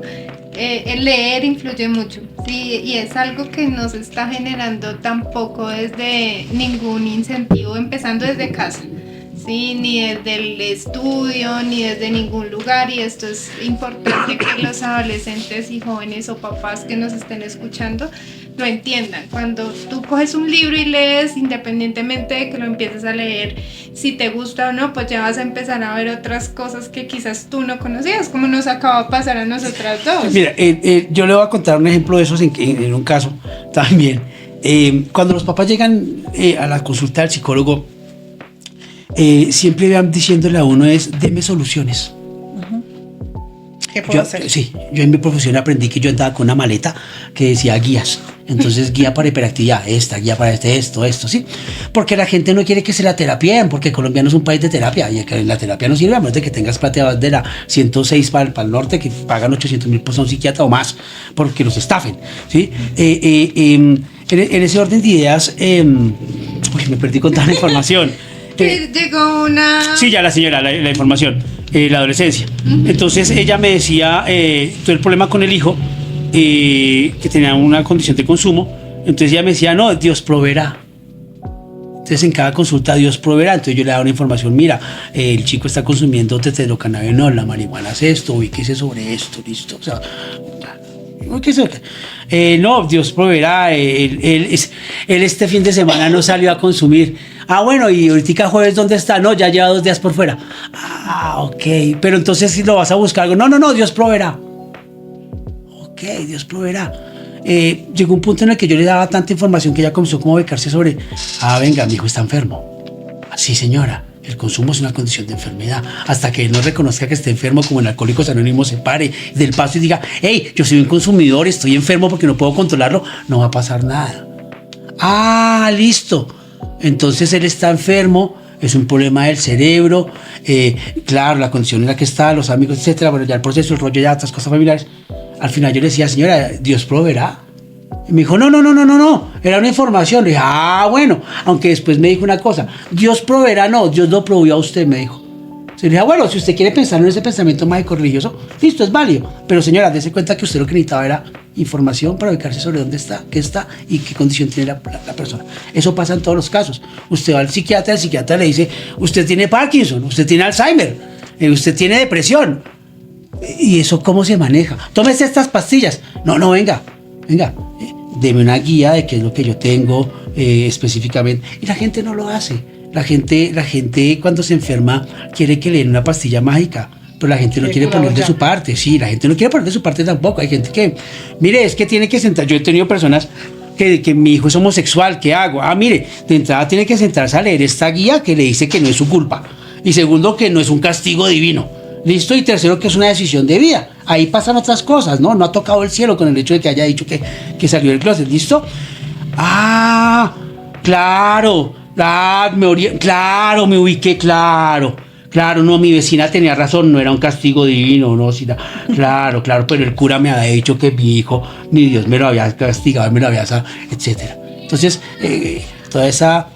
el leer influye mucho, ¿sí? Y es algo que no se está generando tampoco desde ningún incentivo, empezando desde casa, ¿sí? Ni desde el estudio, ni desde ningún lugar, y esto es importante que los adolescentes y jóvenes o papás que nos estén escuchando lo entiendan. Cuando tú coges un libro y lees, independientemente de que lo empieces a leer, si te gusta o no, pues ya vas a empezar a ver otras cosas que quizás tú no conocías, como nos acaba de pasar a nosotras dos. Mira, yo le voy a contar un ejemplo de esos en un caso también. Cuando los papás llegan a la consulta del psicólogo, siempre van diciéndole a uno deme soluciones. ¿Qué puedo hacer? Sí, yo en mi profesión aprendí que yo andaba con una maleta que decía guías. Entonces, guía para hiperactividad, guía para esto, ¿sí? Porque la gente no quiere que se la terapien, porque Colombia no es un país de terapia, y que la terapia no sirve a menos de que tengas plata de la 106 para el norte, que pagan 800.000 por un psiquiatra o más, porque los estafen, ¿sí? En ese orden de ideas, me perdí con toda la información. Llegó una... Sí, ya la señora, la información, la adolescencia. Entonces ella me decía todo el problema con el hijo, que tenía una condición de consumo. Entonces ella me decía, no, Dios proveerá. Entonces en cada consulta Dios proveerá. Entonces yo le daba una información, mira, el chico está consumiendo tetrahidrocannabinol, la marihuana es esto, ubíquese sobre esto, listo. O sea, no, Dios proveerá. Él este fin de semana no salió a consumir. Bueno, y ahorita jueves, ¿dónde está? No, ya lleva 2 días por fuera. Ok, pero entonces si lo vas a buscar algo, no, Dios proveerá. Ok, Dios proveerá. Llegó un punto en el que yo le daba tanta información que ella comenzó como a becarse sobre, venga, mi hijo está enfermo. Sí, señora, el consumo es una condición de enfermedad. Hasta que él no reconozca que esté enfermo, como en Alcohólicos Anónimos, se pare del paso y diga, hey, yo soy un consumidor, estoy enfermo porque no puedo controlarlo, no va a pasar nada. Listo. Entonces él está enfermo, es un problema del cerebro, claro, la condición en la que está, los amigos, etcétera, bueno, ya el proceso, el rollo, ya otras cosas familiares. Al final yo le decía, señora, Dios proveerá. Y me dijo, no, era una información. Le dije, bueno, aunque después me dijo una cosa, Dios proveerá, no, Dios lo proveyó a usted, me dijo. Se le dije, bueno, si usted quiere pensar en ese pensamiento mágico religioso, listo, es válido. Pero señora, dése cuenta que usted lo que necesitaba era información para ubicarse sobre dónde está, qué está y qué condición tiene la persona. Eso pasa en todos los casos. Usted va al psiquiatra, el psiquiatra le dice, usted tiene Parkinson, usted tiene Alzheimer, usted tiene depresión. ¿Y eso cómo se maneja? Tómese estas pastillas. No, venga, deme una guía de qué es lo que yo tengo específicamente. Y la gente no lo hace. La gente cuando se enferma quiere que le den una pastilla mágica, pero la gente no quiere poner de su parte. Sí, la gente no quiere poner de su parte tampoco. Hay gente que, mire, es que tiene que sentar. Yo he tenido personas que mi hijo es homosexual, ¿qué hago? Mire, de entrada tiene que sentarse a leer esta guía que le dice que no es su culpa. Y segundo, que no es un castigo divino. Listo, y tercero, que es una decisión de vida. Ahí pasan otras cosas, ¿no? No ha tocado el cielo con el hecho de que haya dicho que salió del closet. ¿Listo? Claro, me ubiqué, claro, no, mi vecina tenía razón, no era un castigo divino, no, sí, claro, pero el cura me había dicho que mi hijo, ni Dios me lo había castigado, me lo había, etcétera. Entonces, toda esa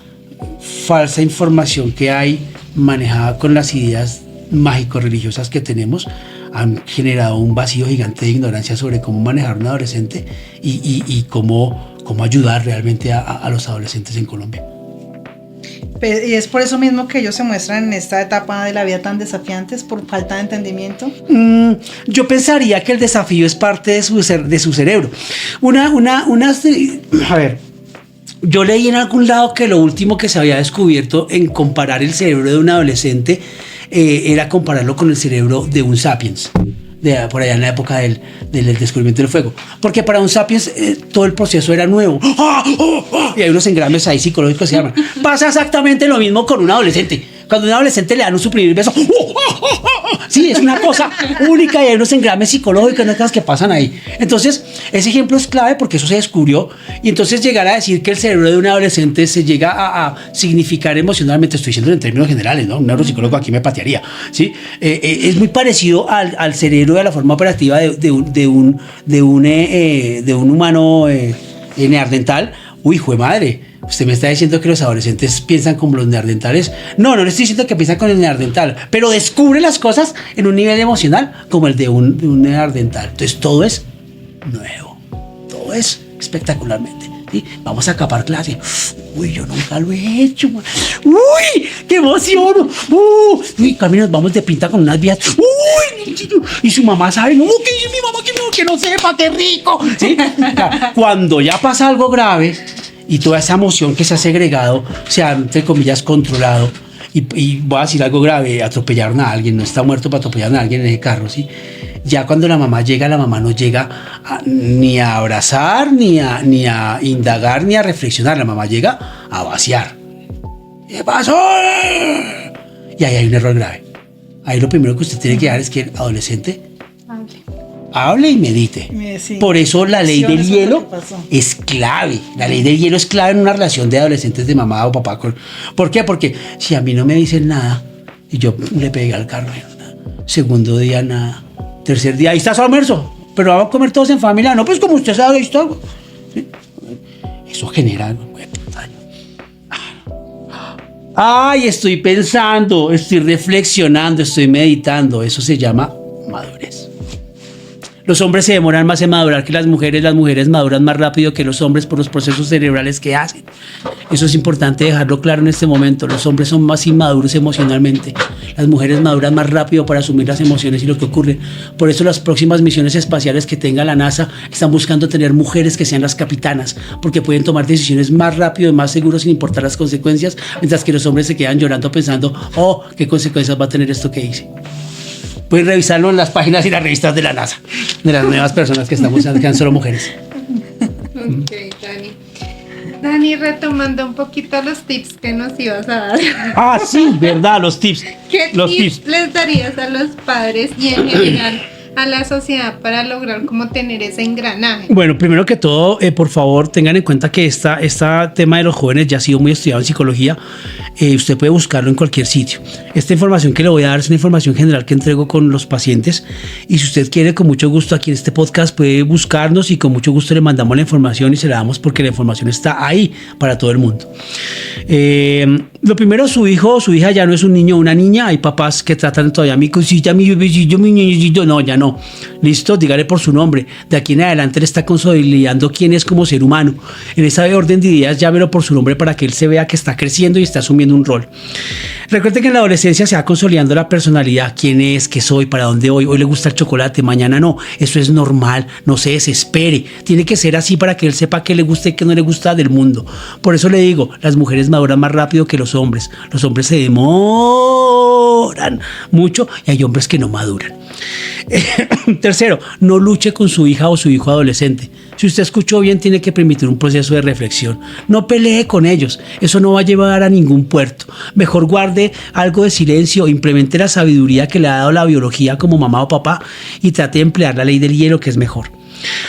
falsa información que hay manejada con las ideas mágico-religiosas que tenemos han generado un vacío gigante de ignorancia sobre cómo manejar un adolescente y cómo ayudar realmente a los adolescentes en Colombia. Y es por eso mismo que ellos se muestran en esta etapa de la vida tan desafiantes, por falta de entendimiento. Yo pensaría que el desafío es parte de su cerebro. A ver, yo leí en algún lado que lo último que se había descubierto en comparar el cerebro de un adolescente era compararlo con el cerebro de un sapiens. Por allá en la época del descubrimiento del fuego, porque para un sapiens todo el proceso era nuevo, y hay unos engrames ahí psicológicos que se llaman. Pasa exactamente lo mismo con un adolescente. Cuando a un adolescente le dan un suprimir beso, sí, es una cosa única y hay unos engrames psicológicos, unas cosas que pasan ahí. Entonces, ese ejemplo es clave porque eso se descubrió. Y entonces llegar a decir que el cerebro de un adolescente se llega a significar emocionalmente, estoy diciendo en términos generales, ¿no? Un neuropsicólogo aquí me patearía, ¿sí? Es muy parecido al cerebro de la forma operativa de un humano neandertal. Uy, hijo de madre. Usted me está diciendo que los adolescentes piensan como los neandertales. No le estoy diciendo que piensan con el neandertal, pero descubre las cosas en un nivel emocional como el de un neandertal. Entonces todo es nuevo, todo es espectacularmente. ¿Sí? Vamos a acabar clase. Uy, yo nunca lo he hecho. Uy, qué emoción. Uy, Camilo, nos vamos de pinta con unas vías. Uy, y su mamá sabe. No, que dice mi mamá que no sepa, qué rico. ¿Sí? Cuando ya pasa algo grave y toda esa emoción que se ha segregado se ha, entre comillas, controlado, y voy a decir algo grave, atropellaron a alguien, no está muerto, pero atropellaron a alguien en ese carro, ¿sí? Ya cuando la mamá llega, la mamá no llega ni a abrazar, ni a indagar, ni a reflexionar, la mamá llega a vaciar. ¿Qué pasó? Y ahí hay un error grave. Ahí lo primero que usted tiene que dar es que el adolescente hable y medite. Sí. Por eso la ley del hielo es clave. La ley del hielo es clave en una relación de adolescentes de mamá o papá. ¿Por qué? Porque si a mí no me dicen nada y yo le pegué al carro, segundo día nada, tercer día, ahí está su almuerzo, pero vamos a comer todos en familia. No, pues como usted sabe, esto, ¿sí? Eso genera daño. Ay, estoy pensando, estoy reflexionando, estoy meditando. Eso se llama madurez. Los hombres se demoran más en madurar que las mujeres maduran más rápido que los hombres por los procesos cerebrales que hacen. Eso es importante dejarlo claro en este momento. Los hombres son más inmaduros emocionalmente. Las mujeres maduran más rápido para asumir las emociones y lo que ocurre. Por eso las próximas misiones espaciales que tenga la NASA están buscando tener mujeres que sean las capitanas, porque pueden tomar decisiones más rápido y más seguros sin importar las consecuencias, mientras que los hombres se quedan llorando pensando, ¿qué consecuencias va a tener esto que hice? Pueden revisarlo en las páginas y las revistas de la NASA, de las nuevas personas que estamos buscando, que son solo mujeres. Ok, Dani, retomando un poquito los tips que nos ibas a dar. Sí, verdad, los tips. ¿Qué tips les darías a los padres y en general a la sociedad para lograr como tener ese engranaje? Bueno, primero que todo, por favor, tengan en cuenta que este tema de los jóvenes ya ha sido muy estudiado en psicología. Usted puede buscarlo en cualquier sitio. Esta información que le voy a dar es una información general que entrego con los pacientes, y si usted quiere, con mucho gusto aquí en este podcast puede buscarnos y con mucho gusto le mandamos la información y se la damos, porque la información está ahí para todo el mundo. Lo primero, su hijo o su hija ya no es un niño o una niña. Hay papás que tratan todavía mi cosita, mi bebecillo, mi niñito. No, ya no. Listo, dígale por su nombre. De aquí en adelante le está consolidando quién es como ser humano. En esa orden de ideas, llámelo por su nombre para que él se vea que está creciendo y está asumiendo un rol. Recuerde que en la adolescencia se va consolidando la personalidad. ¿Quién es? ¿Qué soy? ¿Para dónde voy? Hoy le gusta el chocolate, mañana no. Eso es normal. No se desespere. Tiene que ser así para que él sepa qué le gusta y qué no le gusta del mundo. Por eso le digo, las mujeres maduran más rápido que los hombres. Los hombres se demoran mucho y hay hombres que no maduran. Tercero, no luche con su hija o su hijo adolescente. Si usted escuchó bien, tiene que permitir un proceso de reflexión. No pelee con ellos, eso no va a llevar a ningún puerto. Mejor guarde algo de silencio, implemente la sabiduría que le ha dado la biología como mamá o papá y trate de emplear la ley del hielo, que es mejor.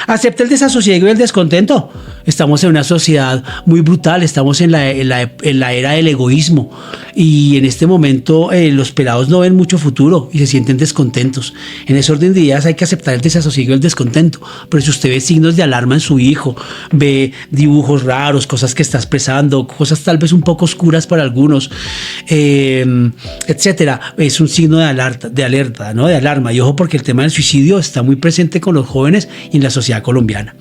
Acepte el desasosiego y el descontento. Estamos en una sociedad muy brutal, estamos en la era del egoísmo, y en este momento los pelados no ven mucho futuro y se sienten descontentos. En ese orden de ideas hay que aceptar el desasosiego y el descontento. Pero si usted ve signos de alarma en su hijo, ve dibujos raros, cosas que está expresando, cosas tal vez un poco oscuras para algunos, etcétera, es un signo de alerta, ¿no? De alarma. Y ojo, porque el tema del suicidio está muy presente con los jóvenes y en la sociedad colombiana.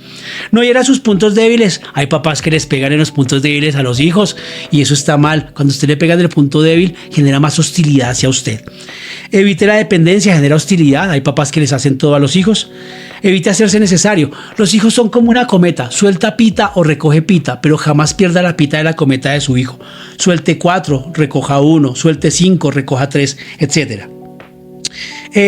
No hiera sus puntos débiles. Hay papás que les pegan en los puntos débiles a los hijos y eso está mal. Cuando usted le pega en el punto débil, genera más hostilidad hacia usted. Evite la dependencia, genera hostilidad. Hay papás que les hacen todo a los hijos. Evite hacerse necesario. Los hijos son como una cometa. Suelta pita o recoge pita, pero jamás pierda la pita de la cometa de su hijo. Suelte 4, recoja 1. Suelte 5, recoja 3, etcétera.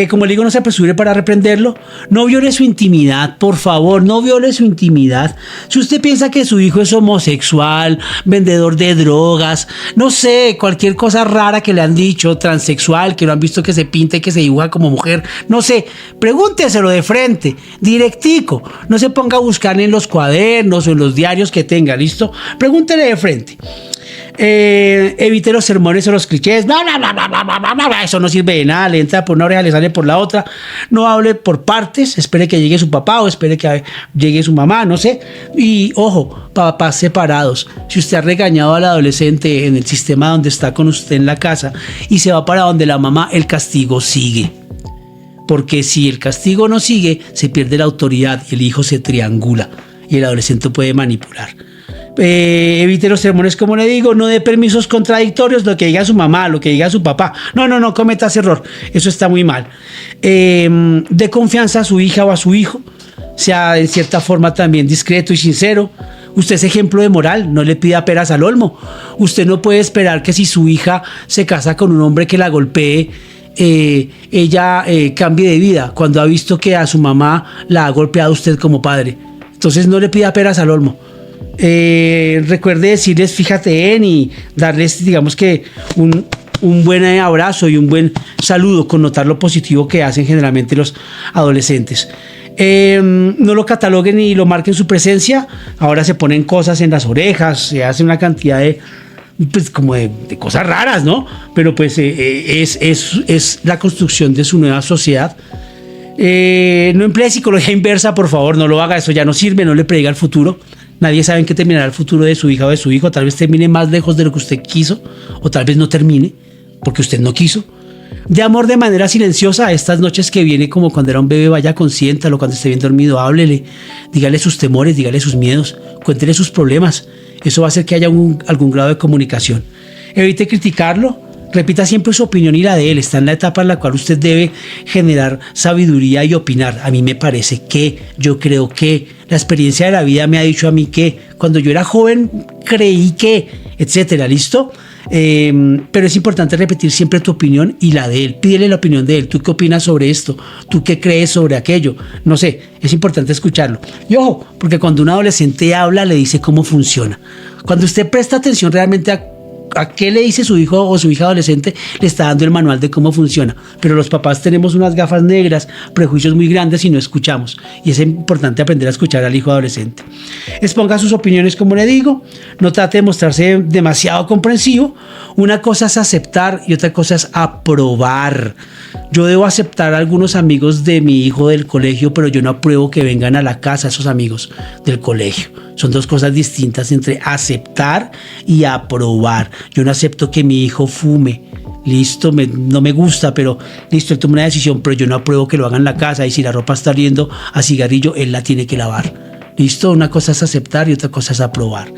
Como le digo, no se apresure para reprenderlo. No viole su intimidad, por favor, no viole su intimidad. Si usted piensa que su hijo es homosexual, vendedor de drogas, no sé, cualquier cosa rara que le han dicho, transexual, que lo han visto que se pinta y que se dibuja como mujer, no sé, pregúnteselo de frente, directico. No se ponga a buscar en los cuadernos o en los diarios que tenga, ¿listo? Pregúntele de frente. Evite los sermones o los clichés. Bla, bla, bla, bla, bla, bla, bla, bla. Eso no sirve de nada. Le entra por una oreja, le sale por la otra. No hable por partes. Espere que llegue su papá o espere que llegue su mamá, no sé. Y ojo, papás separados. Si usted ha regañado al adolescente en el sistema donde está con usted en la casa y se va para donde la mamá, el castigo sigue. Porque si el castigo no sigue, se pierde la autoridad y el hijo se triangula y el adolescente puede manipular. Evite los sermones, como le digo. No dé permisos contradictorios, lo que diga su mamá, lo que diga su papá. No cometa ese error, eso está muy mal. Dé confianza a su hija o a su hijo, sea en cierta forma también discreto y sincero. Usted es ejemplo de moral, no le pida peras al olmo. Usted no puede esperar que si su hija se casa con un hombre que la golpee, ella cambie de vida cuando ha visto que a su mamá la ha golpeado usted como padre. Entonces no le pida peras al olmo. Recuerde decirles fíjate en, y darles, digamos que un buen abrazo y un buen saludo, connotar lo positivo que hacen generalmente los adolescentes. No lo cataloguen ni lo marquen su presencia. Ahora se ponen cosas en las orejas, se hace una cantidad de pues como de cosas raras, ¿no? Pero pues es la construcción de su nueva sociedad. No emplee psicología inversa, por favor, no lo haga, eso ya no sirve, no le prediga el futuro. Nadie sabe en qué terminará el futuro de su hija o de su hijo. Tal vez termine más lejos de lo que usted quiso, o tal vez no termine porque usted no quiso. De amor de manera silenciosa, estas noches que viene, como cuando era un bebé, vaya, consiéntalo. Cuando esté bien dormido, háblele, dígale sus temores, dígale sus miedos, cuéntele sus problemas. Eso va a hacer que haya algún grado de comunicación. Evite criticarlo. Repita siempre su opinión y la de él. Está en la etapa en la cual usted debe generar sabiduría y opinar. A mí me parece que, yo creo que, la experiencia de la vida me ha dicho a mí que, cuando yo era joven creí que, etcétera, ¿listo? Pero es importante repetir siempre tu opinión y la de él. Pídele la opinión de él. ¿Tú qué opinas sobre esto? ¿Tú qué crees sobre aquello? No sé, es importante escucharlo. Y ojo, porque cuando un adolescente habla, le dice cómo funciona. Cuando usted presta atención realmente a a qué le dice su hijo o su hija adolescente, le está dando el manual de cómo funciona. Pero los papás tenemos unas gafas negras, prejuicios muy grandes y no escuchamos. Y es importante aprender a escuchar al hijo adolescente. Exponga sus opiniones, como le digo. No trate de mostrarse demasiado comprensivo. Una cosa es aceptar y otra cosa es aprobar. Yo debo aceptar a algunos amigos de mi hijo del colegio, pero yo no apruebo que vengan a la casa esos amigos del colegio. Son dos cosas distintas entre aceptar y aprobar. Yo no acepto que mi hijo fume. Listo, no me gusta, pero listo, él toma una decisión, pero yo no apruebo que lo haga en la casa, y si la ropa está oliendo a cigarrillo, él la tiene que lavar. Listo, una cosa es aceptar y otra cosa es aprobar.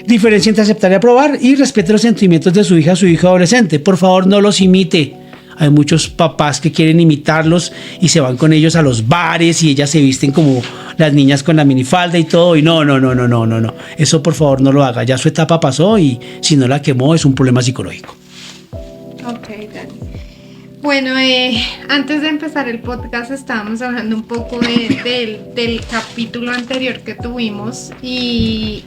Diferencia entre aceptar y aprobar, y respete los sentimientos de su hija o su hijo adolescente. Por favor, no los imite. Hay muchos papás que quieren imitarlos y se van con ellos a los bares y ellas se visten como las niñas con la minifalda y todo. Y no. Eso por favor no lo haga. Ya su etapa pasó y si no la quemó es un problema psicológico. Ok, Dani. Bueno, antes de empezar el podcast estábamos hablando un poco del capítulo anterior que tuvimos y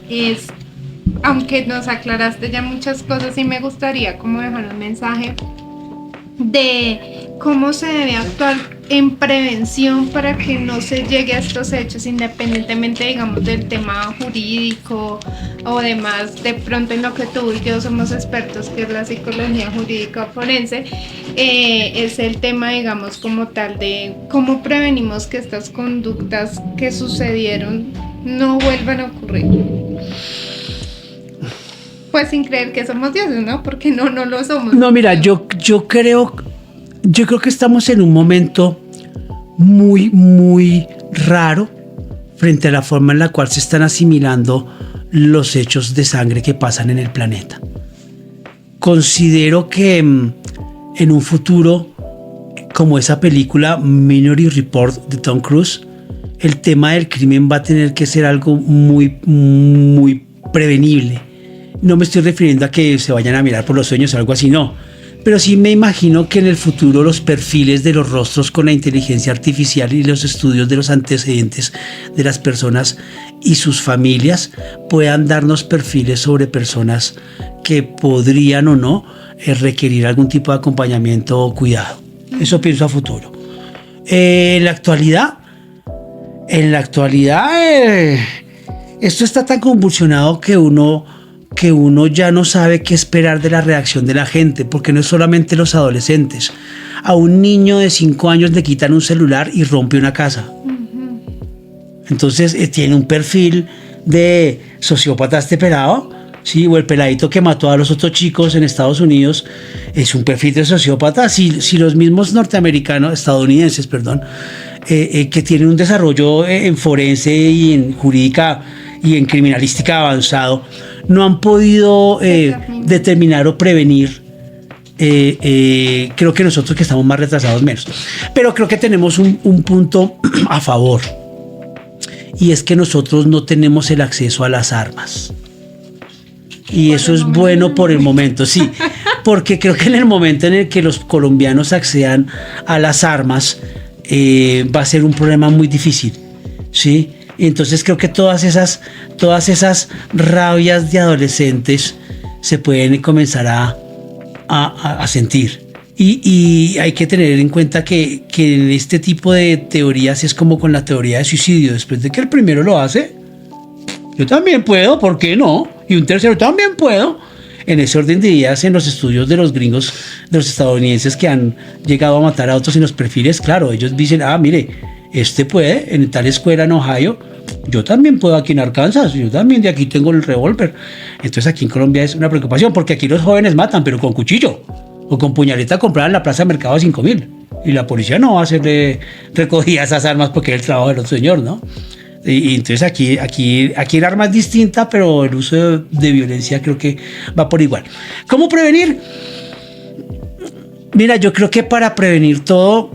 aunque nos aclaraste ya muchas cosas, sí me gustaría como dejar un mensaje de cómo se debe actuar en prevención para que no se llegue a estos hechos, independientemente, digamos, del tema jurídico o demás. De pronto en lo que tú y yo somos expertos, que es la psicología jurídica forense, es el tema, digamos, como tal de cómo prevenimos que estas conductas que sucedieron no vuelvan a ocurrir. Pues sin creer que somos dioses, ¿no? Porque no lo somos. No, mira, yo creo que estamos en un momento muy, muy raro frente a la forma en la cual se están asimilando los hechos de sangre que pasan en el planeta. Considero que en un futuro, como esa película Minority Report de Tom Cruise, el tema del crimen va a tener que ser algo muy, muy prevenible. No me estoy refiriendo a que se vayan a mirar por los sueños o algo así, no. Pero sí me imagino que en el futuro los perfiles de los rostros con la inteligencia artificial y los estudios de los antecedentes de las personas y sus familias puedan darnos perfiles sobre personas que podrían o no requerir algún tipo de acompañamiento o cuidado. Eso pienso a futuro. En la actualidad, esto está tan convulsionado que uno ya no sabe qué esperar de la reacción de la gente, porque no es solamente los adolescentes. A un niño de 5 años le quitan un celular y rompe una casa. Entonces tiene un perfil de sociópata este pelado, ¿sí? O el peladito que mató a los otros chicos en Estados Unidos es un perfil de sociópata. Si los mismos estadounidenses, que tienen un desarrollo en forense y en jurídica y en criminalística avanzado, no han podido determinar o prevenir. Creo que nosotros, que estamos más retrasados, menos. Pero creo que tenemos un punto a favor, y es que nosotros no tenemos el acceso a las armas. Y eso es bueno por el momento, sí, porque creo que en el momento en el que los colombianos accedan a las armas, va a ser un problema muy difícil, ¿sí? Entonces creo que todas esas rabias de adolescentes se pueden comenzar a sentir. Y hay que tener en cuenta que en este tipo de teorías es como con la teoría de suicidio. Después de que el primero lo hace, yo también puedo, ¿por qué no? Y un tercero también puedo. En ese orden de ideas, en los estudios de los gringos, de los estadounidenses que han llegado a matar a otros en los perfiles, claro, ellos dicen, mire, este puede en tal escuela en Ohio, yo también puedo aquí en Arkansas, yo también de aquí tengo el revólver. Entonces aquí en Colombia es una preocupación, porque aquí los jóvenes matan, pero con cuchillo o con puñaleta comprada en la plaza de mercado a 5.000, y la policía no va a hacerle recogida a esas armas porque es el trabajo del otro señor, ¿no? Y entonces aquí el arma es distinta, pero el uso de violencia creo que va por igual. ¿Cómo prevenir? Mira, yo creo que para prevenir todo,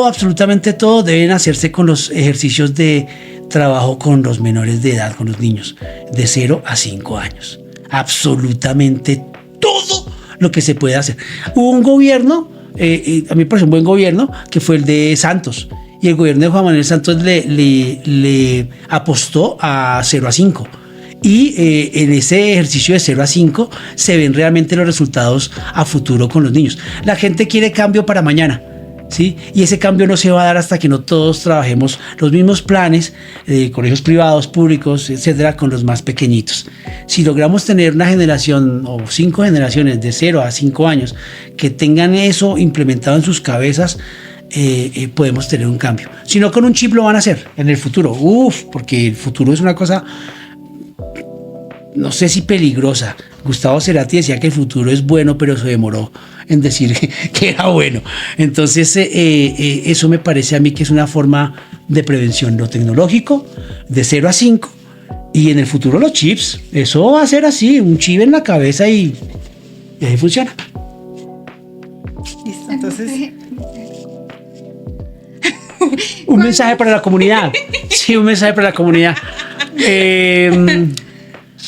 absolutamente todo, deben hacerse con los ejercicios de trabajo con los menores de edad, con los niños de 0 a 5 años. Absolutamente todo lo que se puede hacer. Hubo un gobierno, a mí me parece un buen gobierno, que fue el de Santos. Y el gobierno de Juan Manuel Santos le apostó a 0 a 5. Y en ese ejercicio de 0 a 5 se ven realmente los resultados a futuro con los niños. La gente quiere cambio para mañana, ¿sí? Y ese cambio no se va a dar hasta que no todos trabajemos los mismos planes de colegios privados, públicos, etcétera, con los más pequeñitos. Si logramos tener una generación o 5 generaciones de 0 a 5 años que tengan eso implementado en sus cabezas, podemos tener un cambio. Si no, con un chip lo van a hacer en el futuro. Porque el futuro es una cosa, no sé si peligrosa. Gustavo Cerati decía que el futuro es bueno, pero se demoró en decir que era bueno. Entonces, eso me parece a mí que es una forma de prevención, lo tecnológico, de 0 a 5, y en el futuro los chips. Eso va a ser así, un chip en la cabeza y ahí funciona. Listo, entonces... Un mensaje para la comunidad. Sí, un mensaje para la comunidad.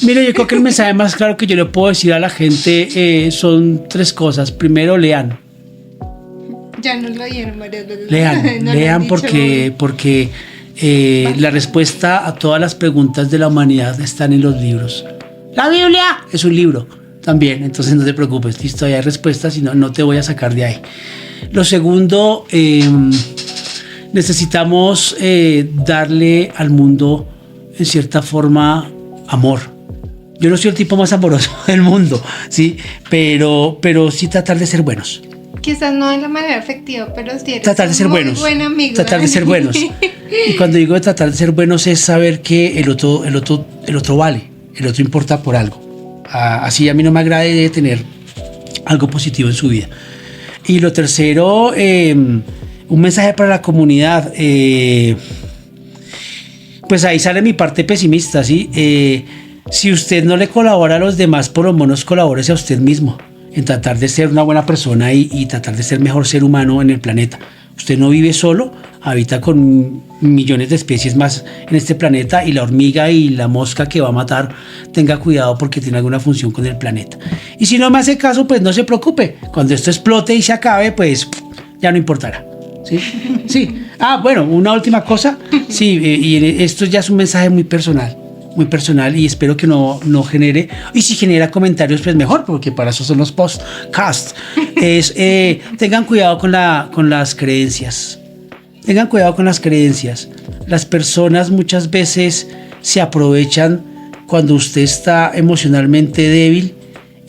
Mire, yo creo que el mensaje más claro que yo le puedo decir a la gente son 3 cosas. Primero, lean. Ya nos lo dieron varias veces. Lean porque la respuesta a todas las preguntas de la humanidad están en los libros. La Biblia es un libro también, entonces no te preocupes, listo, hay respuestas y no te voy a sacar de ahí. Lo segundo, necesitamos darle al mundo, en cierta forma, amor. Yo no soy el tipo más amoroso del mundo, ¿sí? Pero sí tratar de ser buenos. Quizás no de la manera efectiva, pero sí eres tratar de ser muy buenos. buen amigo. Tratar de ser buenos. Y cuando digo de tratar de ser buenos es saber que el otro vale, el otro importa por algo. Así a mí no me agrade tener algo positivo en su vida. Y lo tercero, un mensaje para la comunidad. Pues ahí sale mi parte pesimista, ¿sí? Si usted no le colabora a los demás, por lo menos colabórese a usted mismo en tratar de ser una buena persona y tratar de ser mejor ser humano en el planeta. Usted no vive solo, habita con millones de especies más en este planeta, y la hormiga y la mosca que va a matar, tenga cuidado porque tiene alguna función con el planeta. Y si no me hace caso, pues no se preocupe. Cuando esto explote y se acabe, pues ya no importará. ¿Sí? Sí. Bueno, una última cosa. Sí, y esto ya es un mensaje muy personal, y espero que no genere, y si genera comentarios, pues mejor, porque para eso son los podcasts. Tengan cuidado con las creencias. Tengan cuidado con las creencias. Las personas muchas veces se aprovechan cuando usted está emocionalmente débil,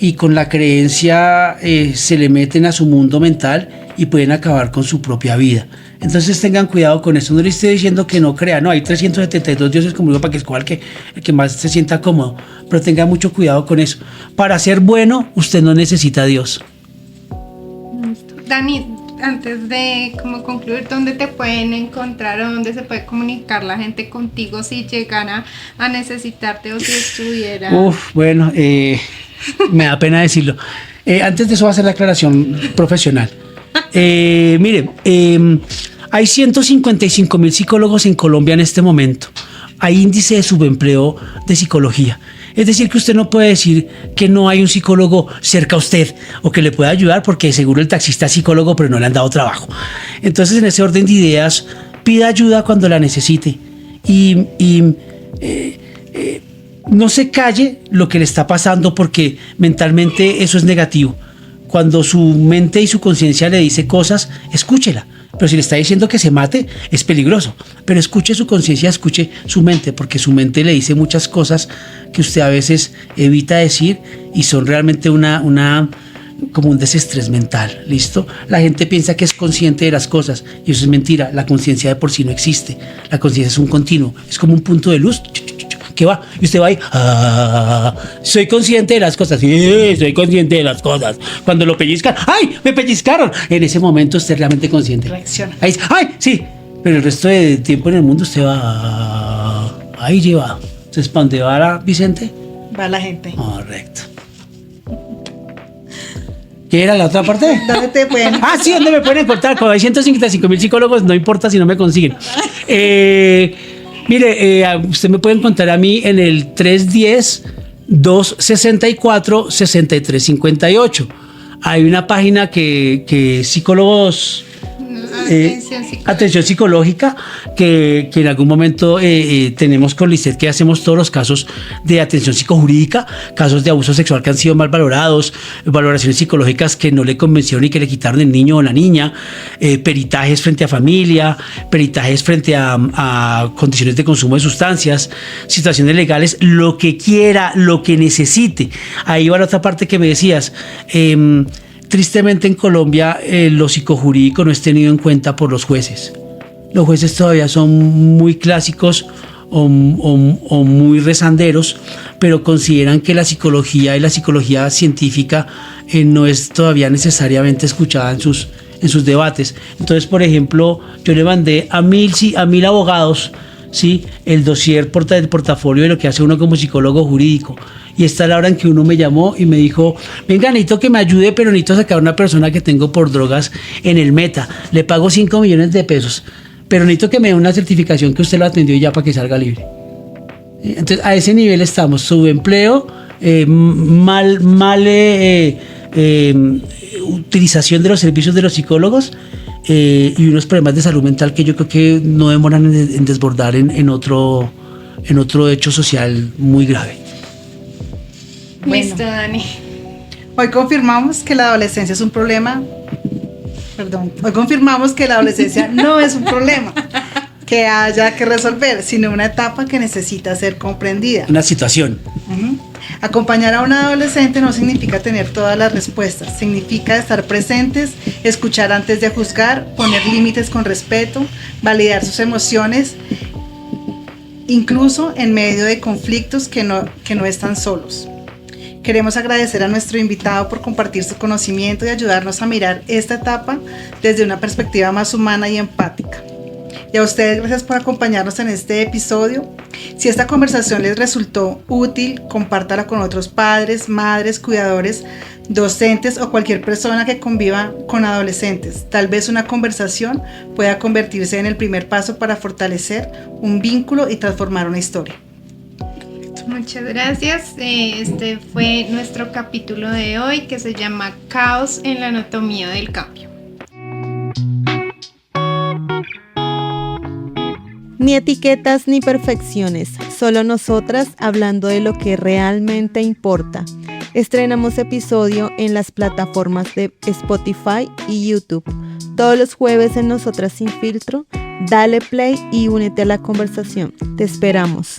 y con la creencia se le meten a su mundo mental y pueden acabar con su propia vida. Entonces tengan cuidado con eso. No le estoy diciendo que no crea, no, hay 372 dioses, como digo, para que escoja el que más se sienta cómodo, pero tenga mucho cuidado con eso. Para ser bueno, usted no necesita a Dios. Dani, antes de concluir, ¿dónde te pueden encontrar o dónde se puede comunicar la gente contigo si llegara a necesitarte o si estuviera? Bueno, me da pena decirlo. Antes de eso va a ser la aclaración profesional. Mire, hay 155,000 psicólogos en Colombia en este momento. Hay índice de subempleo de psicología. Es decir, que usted no puede decir que no hay un psicólogo cerca a usted o que le pueda ayudar, porque seguro el taxista es psicólogo, pero no le han dado trabajo. Entonces, en ese orden de ideas, pida ayuda cuando la necesite y no se calle lo que le está pasando, porque mentalmente eso es negativo. Cuando su mente y su conciencia le dice cosas, escúchela. Pero si le está diciendo que se mate, es peligroso. Pero escuche su conciencia, escuche su mente, porque su mente le dice muchas cosas que usted a veces evita decir y son realmente como un desestrés mental. ¿Listo? La gente piensa que es consciente de las cosas y eso es mentira. La conciencia de por sí no existe. La conciencia es un continuo, es como un punto de luz que va, y usted va ahí, soy consciente de las cosas, sí, soy consciente de las cosas. Cuando lo pellizcan, ¡ay, me pellizcaron! En ese momento usted es realmente consciente. Reacciona. Ahí, ¡ay, sí! Pero el resto de tiempo en el mundo usted va ahí llevado. Entonces, ¿para dónde va Vicente? Va la gente. Correcto. ¿Qué era la otra parte? ¿Dónde te pueden? Sí, ¿dónde me pueden encontrar? Cuando hay 155,000 psicólogos, no importa si no me consiguen. Mire, usted me puede encontrar a mí en el 310-264-6358. Hay una página que psicólogos atención psicológica, que en algún momento tenemos con Lisset, que hacemos todos los casos de atención psicojurídica, casos de abuso sexual que han sido mal valorados, valoraciones psicológicas que no le convencieron y que le quitaron el niño o la niña, peritajes frente a familia, peritajes frente a condiciones de consumo de sustancias, situaciones legales, lo que quiera, lo que necesite. Ahí va la otra parte que me decías. Tristemente en Colombia lo psicojurídico no es tenido en cuenta por los jueces. Los jueces todavía son muy clásicos o muy rezanderos, pero consideran que la psicología y la psicología científica no es todavía necesariamente escuchada en sus debates. Entonces, por ejemplo, yo le mandé a 1000 abogados, ¿sí?, el dossier del portafolio de lo que hace uno como psicólogo jurídico. Y está la hora en que uno me llamó y me dijo: venga, necesito que me ayude, pero necesito sacar a una persona que tengo por drogas en el Meta. Le pago 5 millones de pesos, pero necesito que me dé una certificación que usted lo atendió y ya para que salga libre. Entonces, a ese nivel estamos. Subempleo, utilización de los servicios de los psicólogos, y unos problemas de salud mental que yo creo que no demoran en desbordar en otro hecho social muy grave. Listo, Dani. Hoy confirmamos que la adolescencia es un problema. Hoy confirmamos que la adolescencia no es un problema que haya que resolver, sino una etapa que necesita ser comprendida. Una situación. Acompañar a un adolescente no significa tener todas las respuestas, significa estar presentes, escuchar antes de juzgar, poner límites con respeto, validar sus emociones, incluso en medio de conflictos que no están solos. Queremos agradecer a nuestro invitado por compartir su conocimiento y ayudarnos a mirar esta etapa desde una perspectiva más humana y empática. Y a ustedes, gracias por acompañarnos en este episodio. Si esta conversación les resultó útil, compártala con otros padres, madres, cuidadores, docentes o cualquier persona que conviva con adolescentes. Tal vez una conversación pueda convertirse en el primer paso para fortalecer un vínculo y transformar una historia. Muchas gracias. Este fue nuestro capítulo de hoy, que se llama Caos en la anatomía del cambio. Ni etiquetas ni perfecciones, solo nosotras hablando de lo que realmente importa. Estrenamos episodio en las plataformas de Spotify y YouTube. Todos los jueves en Nosotras Sin Filtro. Dale play y únete a la conversación. Te esperamos.